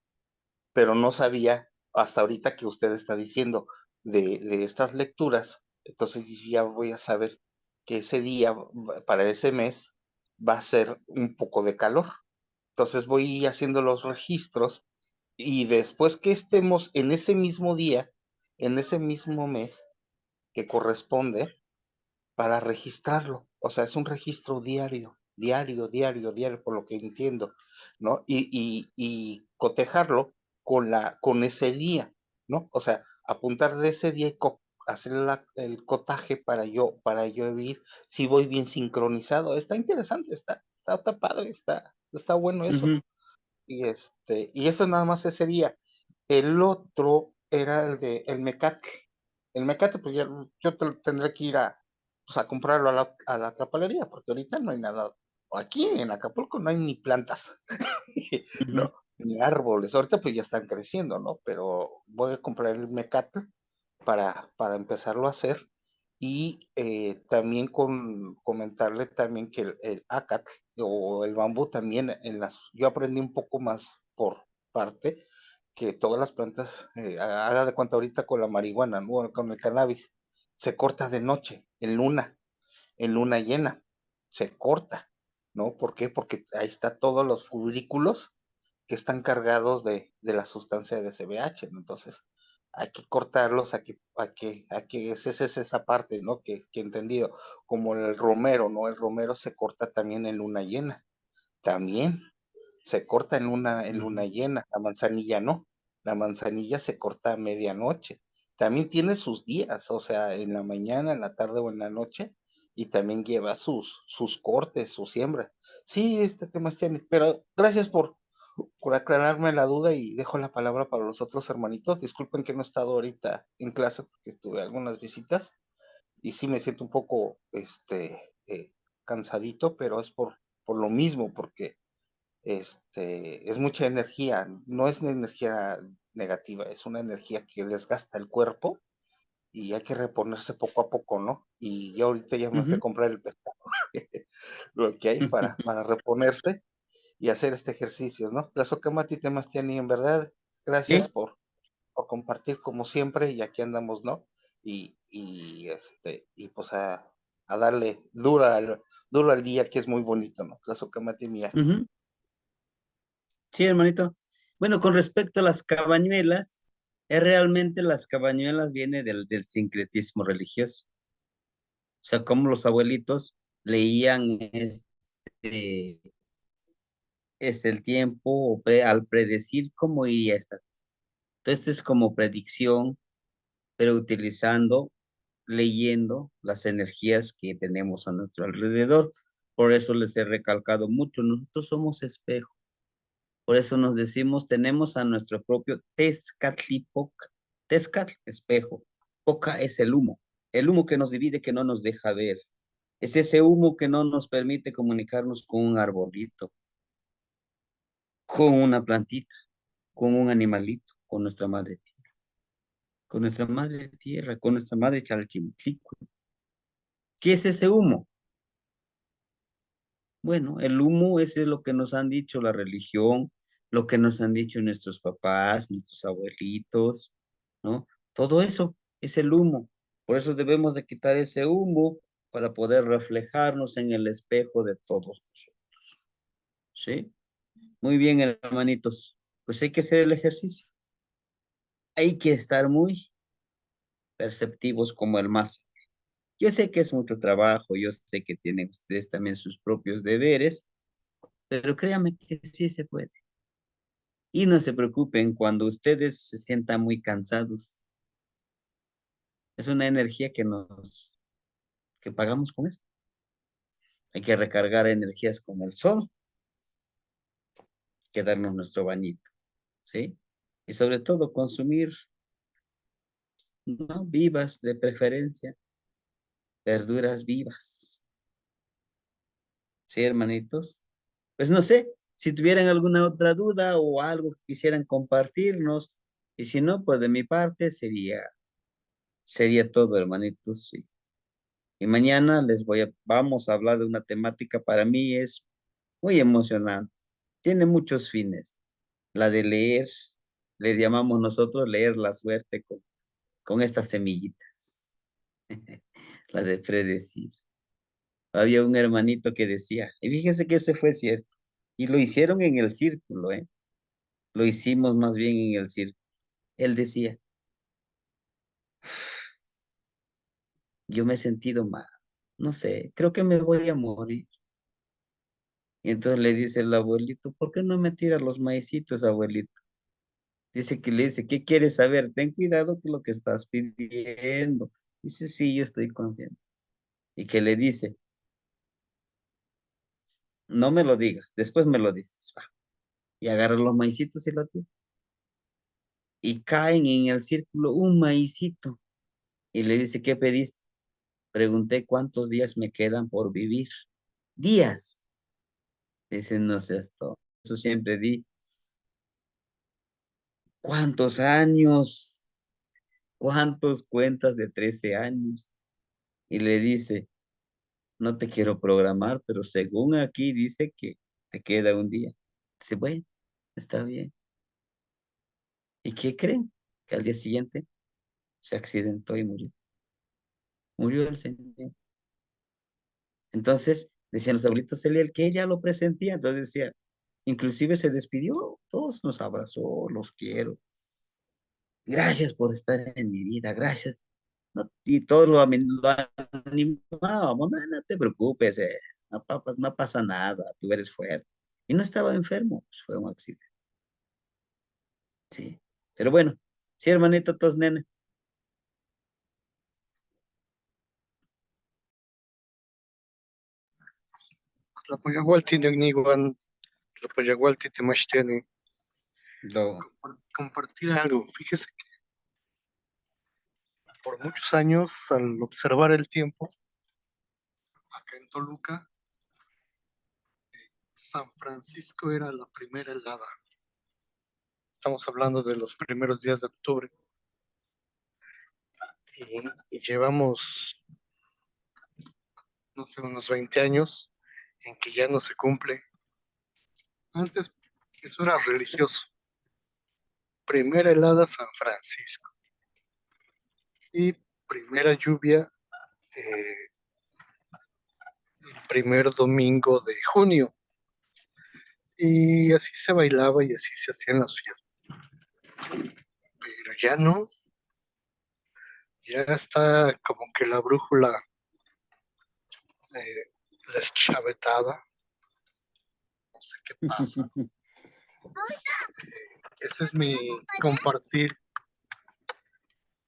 pero no sabía hasta ahorita que usted está diciendo de estas lecturas, entonces ya voy a saber que ese día, para ese mes, va a ser un poco de calor. Entonces voy haciendo los registros y después que estemos en ese mismo día, en ese mismo mes que corresponde, para registrarlo. O sea, es un registro diario, diario, diario, diario, por lo que entiendo, ¿no? Y cotejarlo con ese día, ¿no? O sea, apuntar de ese día y hacer el cotaje para yo ver si voy bien sincronizado. Está interesante, está padre, está bueno eso. ujú, Y eso nada más ese día. El otro era el mecate. El mecate, pues ya, yo tendré que ir pues, a comprarlo a la trapalería, porque ahorita no hay nada. Aquí en Acapulco no hay ni plantas, ujú, no, ni árboles. Ahorita pues ya están creciendo, ¿no? Pero voy a comprar el mecate para empezarlo a hacer. Y también comentarle también que el ACAT o el bambú también, yo aprendí un poco más por parte, que todas las plantas, haga de cuenta ahorita con la marihuana, ¿no? Con el cannabis, se corta de noche, en luna llena, se corta, ¿no? ¿Por qué? Porque ahí está todos los flurículos que están cargados de la sustancia de CBH, ¿no? Entonces, hay que cortarlos, esa es esa parte, ¿no? Que he entendido, como el romero, ¿no? El romero se corta también en luna llena, también se corta en luna llena, la manzanilla no, la manzanilla se corta a medianoche, también tiene sus días, o sea, en la mañana, en la tarde o en la noche, y también lleva sus cortes, sus siembras. Sí, este tema tiene, pero gracias por aclararme la duda y dejo la palabra para los otros hermanitos. Disculpen que no he estado ahorita en clase porque tuve algunas visitas y sí me siento un poco, cansadito, pero es por lo mismo, porque es mucha energía, no es una energía negativa, es una energía que desgasta el cuerpo y hay que reponerse poco a poco, ¿no? Y yo ahorita ya me fui a Ujú. comprar el pescado, lo que hay para reponerse y hacer este ejercicio, ¿no? Tlazocamati temas tiene en verdad. Gracias Sí, por compartir como siempre y aquí andamos, ¿no? Y pues a darle duro al día que es muy bonito, ¿no? Tlazocamati miati. ujú. Sí, hermanito. Bueno, con respecto a las cabañuelas, realmente las cabañuelas vienen del sincretismo religioso. O sea, como los abuelitos leían el tiempo al predecir cómo iría a estar. Entonces es como predicción, pero utilizando, leyendo las energías que tenemos a nuestro alrededor. Por eso les he recalcado mucho, nosotros somos espejo. Por eso nos decimos, tenemos a nuestro propio Tezcatlipoca. Tezcat, espejo. Poca es el humo que nos divide, que no nos deja ver. Es ese humo que no nos permite comunicarnos con un arbolito, con una plantita, con un animalito, con nuestra madre tierra, con nuestra madre tierra, con nuestra madre Chalchimiclicue. ¿Qué es ese humo? Bueno, el humo ese es lo que nos han dicho la religión, lo que nos han dicho nuestros papás, nuestros abuelitos, ¿no? Todo eso es el humo. Por eso debemos de quitar ese humo para poder reflejarnos en el espejo de todos nosotros, ¿sí? Muy bien, hermanitos. Pues hay que hacer el ejercicio. Hay que estar muy perceptivos como el más. Yo sé que es mucho trabajo, yo sé que tienen ustedes también sus propios deberes, pero créanme que sí se puede. Y no se preocupen cuando ustedes se sientan muy cansados. Es una energía que pagamos con eso. Hay que recargar energías con el sol, que darnos nuestro bañito, ¿sí? Y sobre todo consumir, ¿no? Vivas de preferencia, verduras vivas, ¿sí, hermanitos? Pues no sé, si tuvieran alguna otra duda o algo que quisieran compartirnos, y si no, pues de mi parte sería todo, hermanitos. Y mañana vamos a hablar de una temática para mí es muy emocionante. Tiene muchos fines. La de leer, le llamamos nosotros leer la suerte con estas semillitas. La de predecir. Había un hermanito que decía, y fíjese que ese fue cierto. Y lo hicieron en el círculo, ¿eh? Lo hicimos más bien en el círculo. Él decía, yo me he sentido mal. No sé, creo que me voy a morir. Y entonces le dice el abuelito, ¿por qué no me tiras los maicitos, abuelito? Dice que le dice, ¿qué quieres saber? Ten cuidado con lo que estás pidiendo. Dice, sí, yo estoy consciente. Y que le dice, no me lo digas, después me lo dices. Va. Y agarra los maicitos y lo tira. Y caen en el círculo un maicito. Y le dice, ¿qué pediste? Pregunté cuántos días me quedan por vivir. Días. Dice, no seas todo. Eso siempre di. ¿Cuántos años? ¿Cuántos cuentas de 13 años? Y le dice, no te quiero programar, pero según aquí dice que te queda un día. Dice, bueno, está bien. ¿Y qué creen? Que al día siguiente se accidentó y murió. Murió el señor. Entonces, decían los abuelitos, él que ella lo presentía. Entonces decía, inclusive se despidió, todos nos abrazó, los quiero. Gracias por estar en mi vida, gracias. No, y todos lo animábamos, no, no te preocupes, no pasa nada, tú eres fuerte. Y no estaba enfermo, pues fue un accidente, sí. Pero bueno, sí, hermanito, tos nene. Tlapoyaualti Nigniwan, Tlapoyaualti Temachtiani, Lo, compartir algo. Fíjese que por muchos años, al observar el tiempo, acá en Toluca, San Francisco era la primera helada. Estamos hablando de los primeros días de octubre. Y llevamos, no sé, unos 20 años en que ya no se cumple. Antes eso era religioso. Primera helada San Francisco. Y primera lluvia el primer domingo de junio. Y así se bailaba y así se hacían las fiestas. Pero ya no, ya está como que la brújula deschavetada. No sé qué pasa. Ese es mi compartir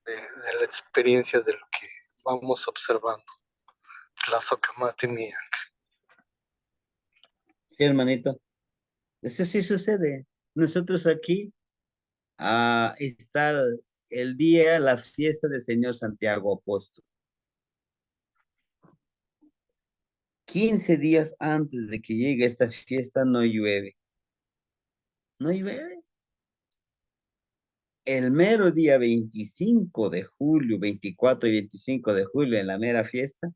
de la experiencia de lo que vamos observando. La socamate mía. sí, hermanito, eso sí sucede. Nosotros aquí está el día, la fiesta del Señor Santiago Apóstol. 15 días antes de que llegue esta fiesta no llueve. No llueve. El mero día 25 de julio, 24 y 25 de julio, en la mera fiesta,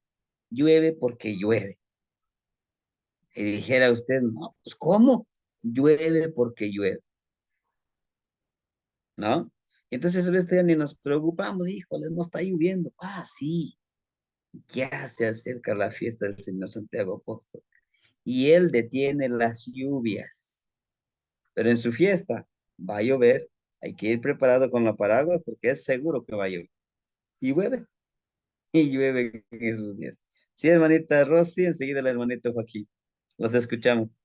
llueve porque llueve. Y dijera usted, no, pues ¿cómo? Llueve porque llueve, ¿no? Entonces, ya ni nos preocupamos, híjole, no está lloviendo. Ah, sí, ya se acerca la fiesta del Señor Santiago Apóstol. Y Él detiene las lluvias. Pero en su fiesta va a llover. Hay que ir preparado con la paraguas porque es seguro que va a llover. Y llueve. Y llueve en esos días. Sí, hermanita Rosy, enseguida la hermanita Joaquín. Los escuchamos.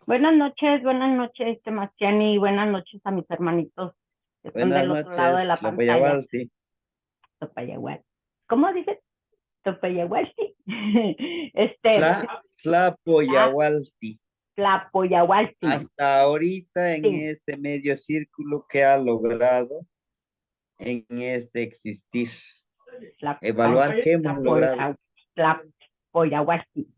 Buenas noches, Sebastián, y buenas noches a mis hermanitos que están Buenas del otro lado de noches, la pantalla. Tlapayahualti. Topayahual. ¿Cómo dices? Topayahualti. Ah, Tlapoyahualti. Tlapoyahualti. Hasta ahorita en Sí, este medio círculo que ha logrado en este existir. Evaluar qué hemos logrado. Tlapoyahualti.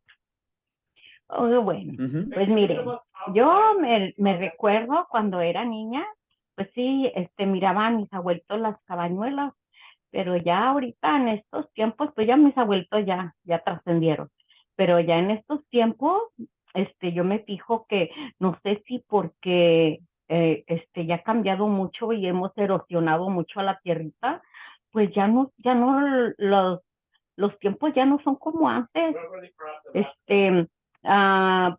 Oh, bueno, Ujú. pues miren, yo me recuerdo cuando era niña, pues sí, miraba a mis abuelitos las cabañuelas, pero ya ahorita en estos tiempos, pues ya mis abuelitos ya trascendieron, pero ya en estos tiempos, yo me fijo que no sé si porque ya ha cambiado mucho y hemos erosionado mucho a la tierrita, pues ya no los tiempos ya no son como antes. Este,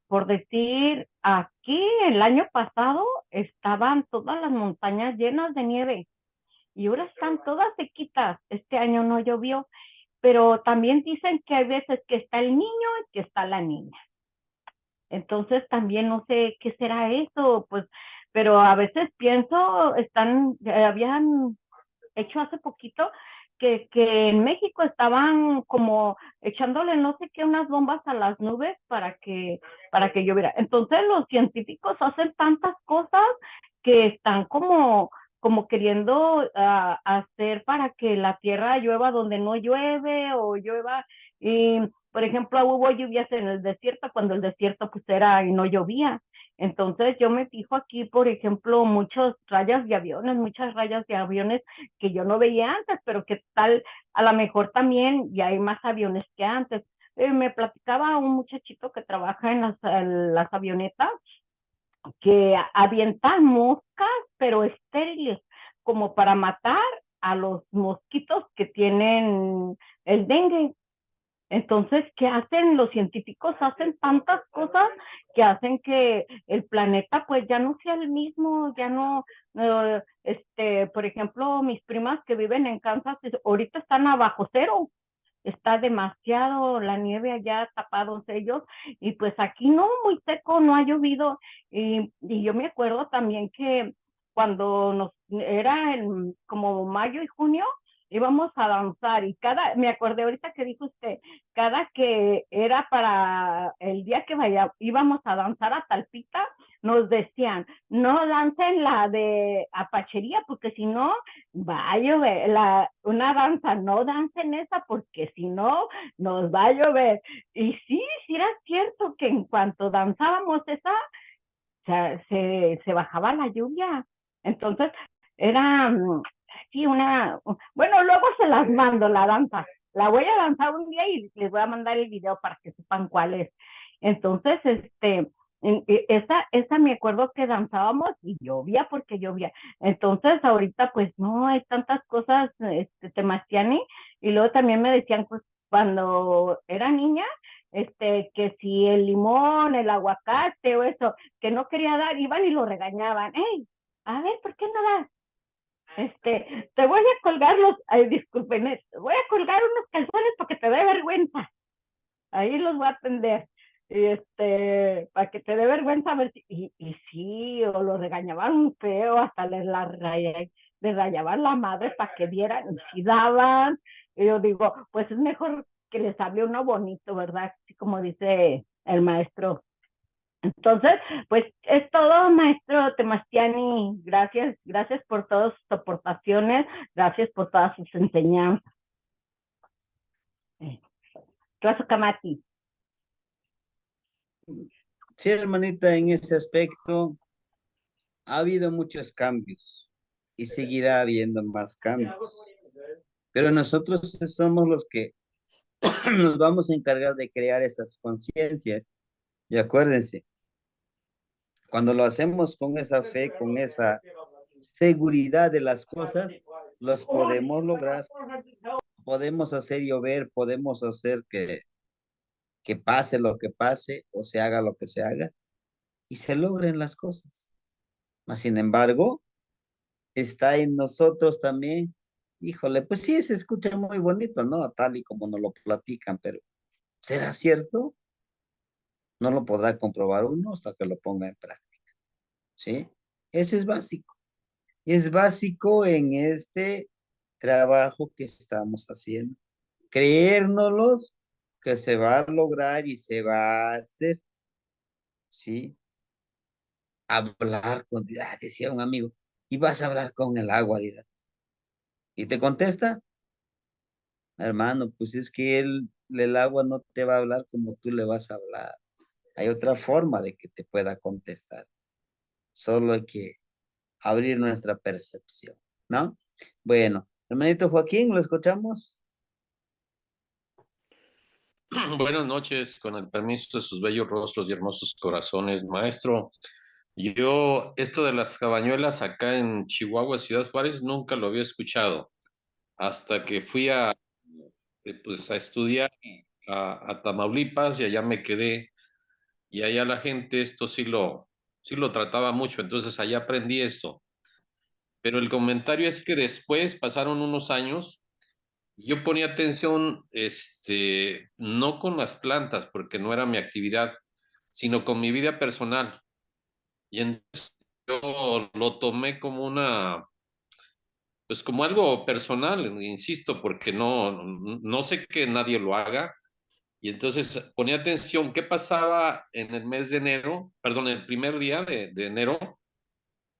por decir, aquí el año pasado estaban todas las montañas llenas de nieve y ahora están todas sequitas. Este año no llovió, pero también dicen que hay veces que está el niño y que está la niña. Entonces también no sé qué será eso, pues, pero a veces pienso, habían hecho hace poquito que en México estaban como echándole no sé qué unas bombas a las nubes para que lloviera. Entonces los científicos hacen tantas cosas que están como queriendo hacer para que la tierra llueva donde no llueve o llueva y por ejemplo hubo lluvias en el desierto cuando el desierto pues era y no llovía. Entonces yo me fijo aquí, por ejemplo, muchas rayas de aviones que yo no veía antes, pero que tal, a lo mejor también ya hay más aviones que antes. me platicaba un muchachito que trabaja en las avionetas que avientan moscas, pero estériles, como para matar a los mosquitos que tienen el dengue. Entonces, ¿qué hacen? Los científicos hacen tantas cosas que hacen que el planeta pues ya no sea el mismo, ya no, por ejemplo, mis primas que viven en Kansas, ahorita están abajo cero, está demasiado la nieve allá, tapados ellos, y pues aquí no, muy seco, no ha llovido, y yo me acuerdo también que cuando era en como mayo y junio, íbamos a danzar, y me acordé ahorita que dijo usted, cada que era para el día que íbamos a danzar a Talpita, nos decían, no dancen la de apachería, porque si no, va a llover, una danza, no dancen esa porque si no, nos va a llover. Y sí, sí era cierto que en cuanto danzábamos esa, se bajaba la lluvia. Entonces, era, sí, bueno, luego se las mando la danza. La voy a danzar un día y les voy a mandar el video para que sepan cuál es. Entonces, esa me acuerdo que danzábamos y llovía porque llovía. Entonces, ahorita pues no hay tantas cosas, Temastiani, y luego también me decían, pues, cuando era niña, que si el limón, el aguacate o eso, que no quería dar, iban y lo regañaban. Hey, a ver, ¿por qué no das? Te voy a colgar disculpen, te voy a colgar unos calzones porque te dé vergüenza. Ahí los voy a atender. Y para que te dé vergüenza a ver y sí, o lo regañaban feo, hasta les rayaban la madre para que dieran, y si daban, y yo digo, pues es mejor que les hable uno bonito, ¿verdad? Así como dice el maestro. Entonces, pues es todo, maestro Temastiani. Gracias, gracias por todas sus aportaciones, gracias por todas sus enseñanzas. Gracias, Kamati. Sí, hermanita, en ese aspecto ha habido muchos cambios y seguirá habiendo más cambios. Pero nosotros somos los que nos vamos a encargar de crear esas conciencias. Y acuérdense, cuando lo hacemos con esa fe, con esa seguridad de las cosas, los podemos lograr. Podemos hacer llover, podemos hacer que pase lo que pase o se haga lo que se haga y se logren las cosas. Mas, sin embargo, está en nosotros también. Híjole, pues sí, se escucha muy bonito, ¿no? Tal y como nos lo platican, pero ¿será cierto? No lo podrá comprobar uno hasta que lo ponga en práctica, ¿sí? Eso es básico. Es básico en este trabajo que estamos haciendo. Creérnoslos que se va a lograr y se va a hacer, ¿sí? Hablar decía un amigo, y vas a hablar con el agua, dirá. Y te contesta, hermano, pues es que el agua no te va a hablar como tú le vas a hablar. Hay otra forma de que te pueda contestar. Solo hay que abrir nuestra percepción, ¿no? Bueno, hermanito Joaquín, ¿lo escuchamos? Buenas noches, con el permiso de sus bellos rostros y hermosos corazones, maestro. Yo, esto de las cabañuelas acá en Chihuahua, Ciudad Juárez, nunca lo había escuchado hasta que fui pues, a estudiar a Tamaulipas y allá me quedé. Y allá la gente esto sí lo trataba mucho, entonces allá aprendí esto. Pero el comentario es que después pasaron unos años. Yo ponía atención, no con las plantas, porque no era mi actividad, sino con mi vida personal. Y entonces yo lo tomé como pues como algo personal, insisto, porque no sé que nadie lo haga. Y entonces ponía atención qué pasaba en el mes de enero, perdón, el primer día de enero.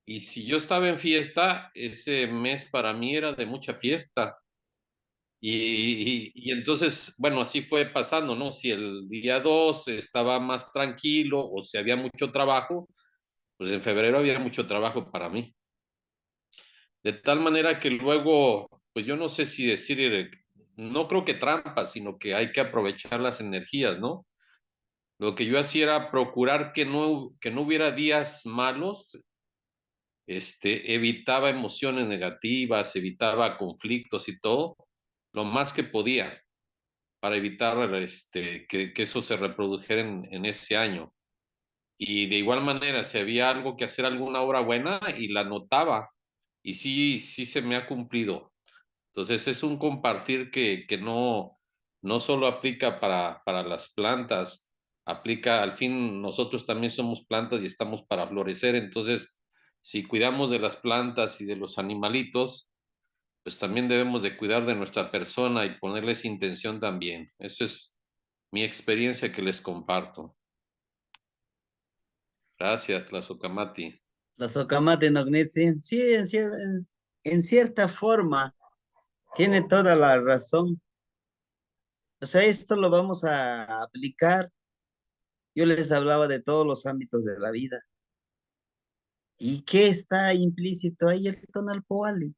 Y si yo estaba en fiesta, ese mes para mí era de mucha fiesta. Y entonces, bueno, así fue pasando, ¿no? Si el día 2 estaba más tranquilo o si había mucho trabajo, pues en febrero había mucho trabajo para mí. De tal manera que luego, pues yo no sé si decir no creo que trampas, sino que hay que aprovechar las energías, ¿no? Lo que yo hacía era procurar que no hubiera días malos, evitaba emociones negativas, evitaba conflictos y todo, lo más que podía, para evitar que eso se reprodujera en ese año. Y de igual manera, si había algo que hacer, alguna obra buena, y la notaba, y sí, sí se me ha cumplido. Entonces es un compartir que no, no solo aplica para las plantas, aplica, al fin nosotros también somos plantas y estamos para florecer. Entonces, si cuidamos de las plantas y de los animalitos, pues también debemos de cuidar de nuestra persona y ponerles intención también. Eso es mi experiencia que les comparto. Gracias, Tlazocamati. La Socamate Nognitzin, sí, en cierta forma, tiene toda la razón. O sea, esto lo vamos a aplicar. Yo les hablaba de todos los ámbitos de la vida. ¿Y qué está implícito ahí? El tonalpoali.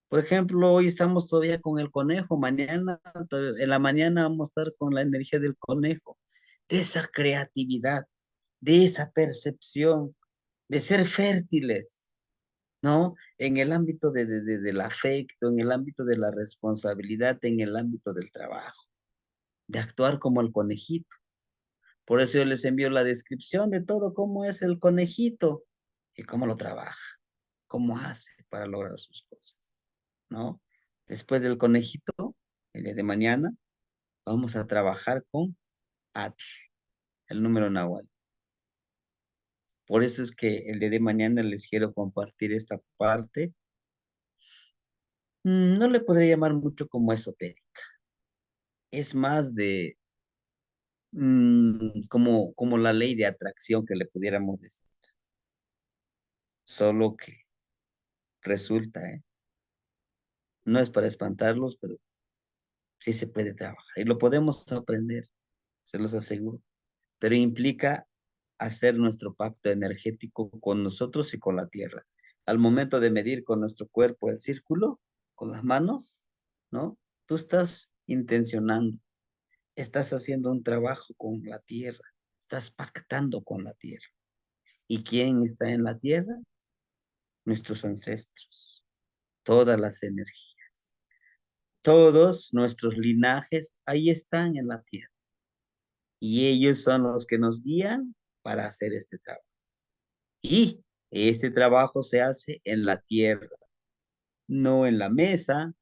Por ejemplo, hoy estamos todavía con el conejo, mañana, en la mañana vamos a estar con la energía del conejo, de esa creatividad, de esa percepción, de ser fértiles, ¿no? En el ámbito del afecto, en el ámbito de la responsabilidad, en el ámbito del trabajo, de actuar como el conejito. Por eso yo les envío la descripción de todo cómo es el conejito y cómo lo trabaja, cómo hace para lograr sus cosas, ¿no? Después del conejito, el día de mañana, vamos a trabajar con Atl, el número Nahual. Por eso es que el día de mañana les quiero compartir esta parte. No le podría llamar mucho como esotérica. Es más de como la ley de atracción que le pudiéramos decir. Solo que resulta, ¿eh? No es para espantarlos, pero sí se puede trabajar y lo podemos aprender, se los aseguro. Pero implica hacer nuestro pacto energético con nosotros y con la tierra. Al momento de medir con nuestro cuerpo el círculo, con las manos, ¿no? Tú estás intencionando, estás haciendo un trabajo con la tierra, estás pactando con la tierra. ¿Y quién está en la tierra? Nuestros ancestros, todas las energías, todos nuestros linajes ahí están en la tierra. Y ellos son los que nos guían para hacer este trabajo. Y este trabajo se hace en la tierra, no en la mesa,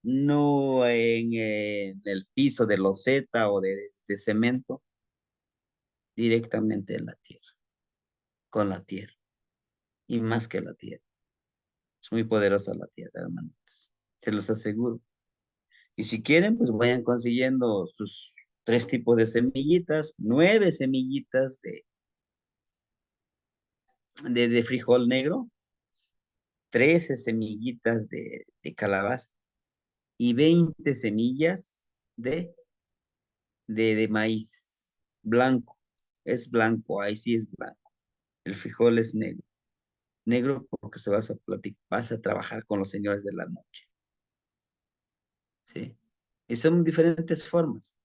no en el piso de loseta o de cemento, directamente en la tierra, con la tierra y más que la tierra. Es muy poderosa la tierra, hermanos. Se los aseguro. Y si quieren, pues vayan consiguiendo sus 3 tipos de semillitas, 9 semillitas de frijol negro, 13 semillitas de calabaza y 20 semillas de maíz blanco. Es blanco, ahí sí es blanco. El frijol es negro. Negro porque vas a trabajar con los señores de la noche. ¿Sí? Y son diferentes formas,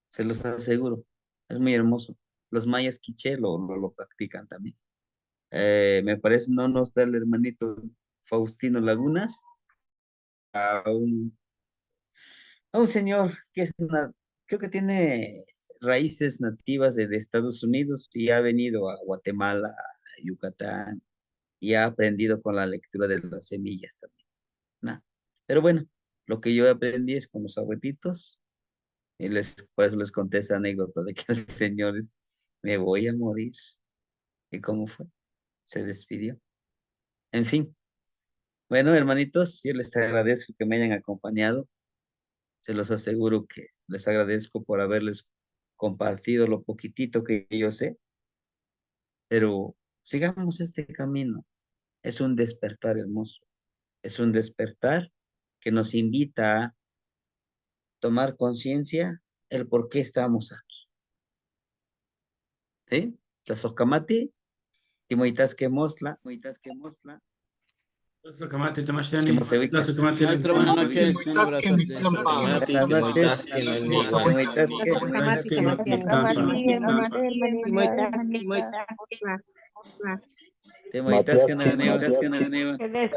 se los aseguro. Es muy hermoso. Los mayas quiché lo practican también. Me parece, no está el hermanito Faustino Lagunas, a un señor que creo que tiene raíces nativas de Estados Unidos y ha venido a Guatemala, a Yucatán y ha aprendido con la lectura de las semillas también. ¿No? Pero bueno, lo que yo aprendí es con los abuelitos y pues les conté esa anécdota de que el señor me voy a morir. ¿Y cómo fue? Se despidió. En fin, bueno, hermanitos, yo les agradezco que me hayan acompañado. Se los aseguro que les agradezco por haberles compartido lo poquitito que yo sé, pero sigamos este camino. Es un despertar hermoso, es un despertar que nos invita a tomar conciencia el por qué estamos aquí. ¿Sí? Tlazocamati, Timoitasque Mostla, Maestro, buenas noches. Te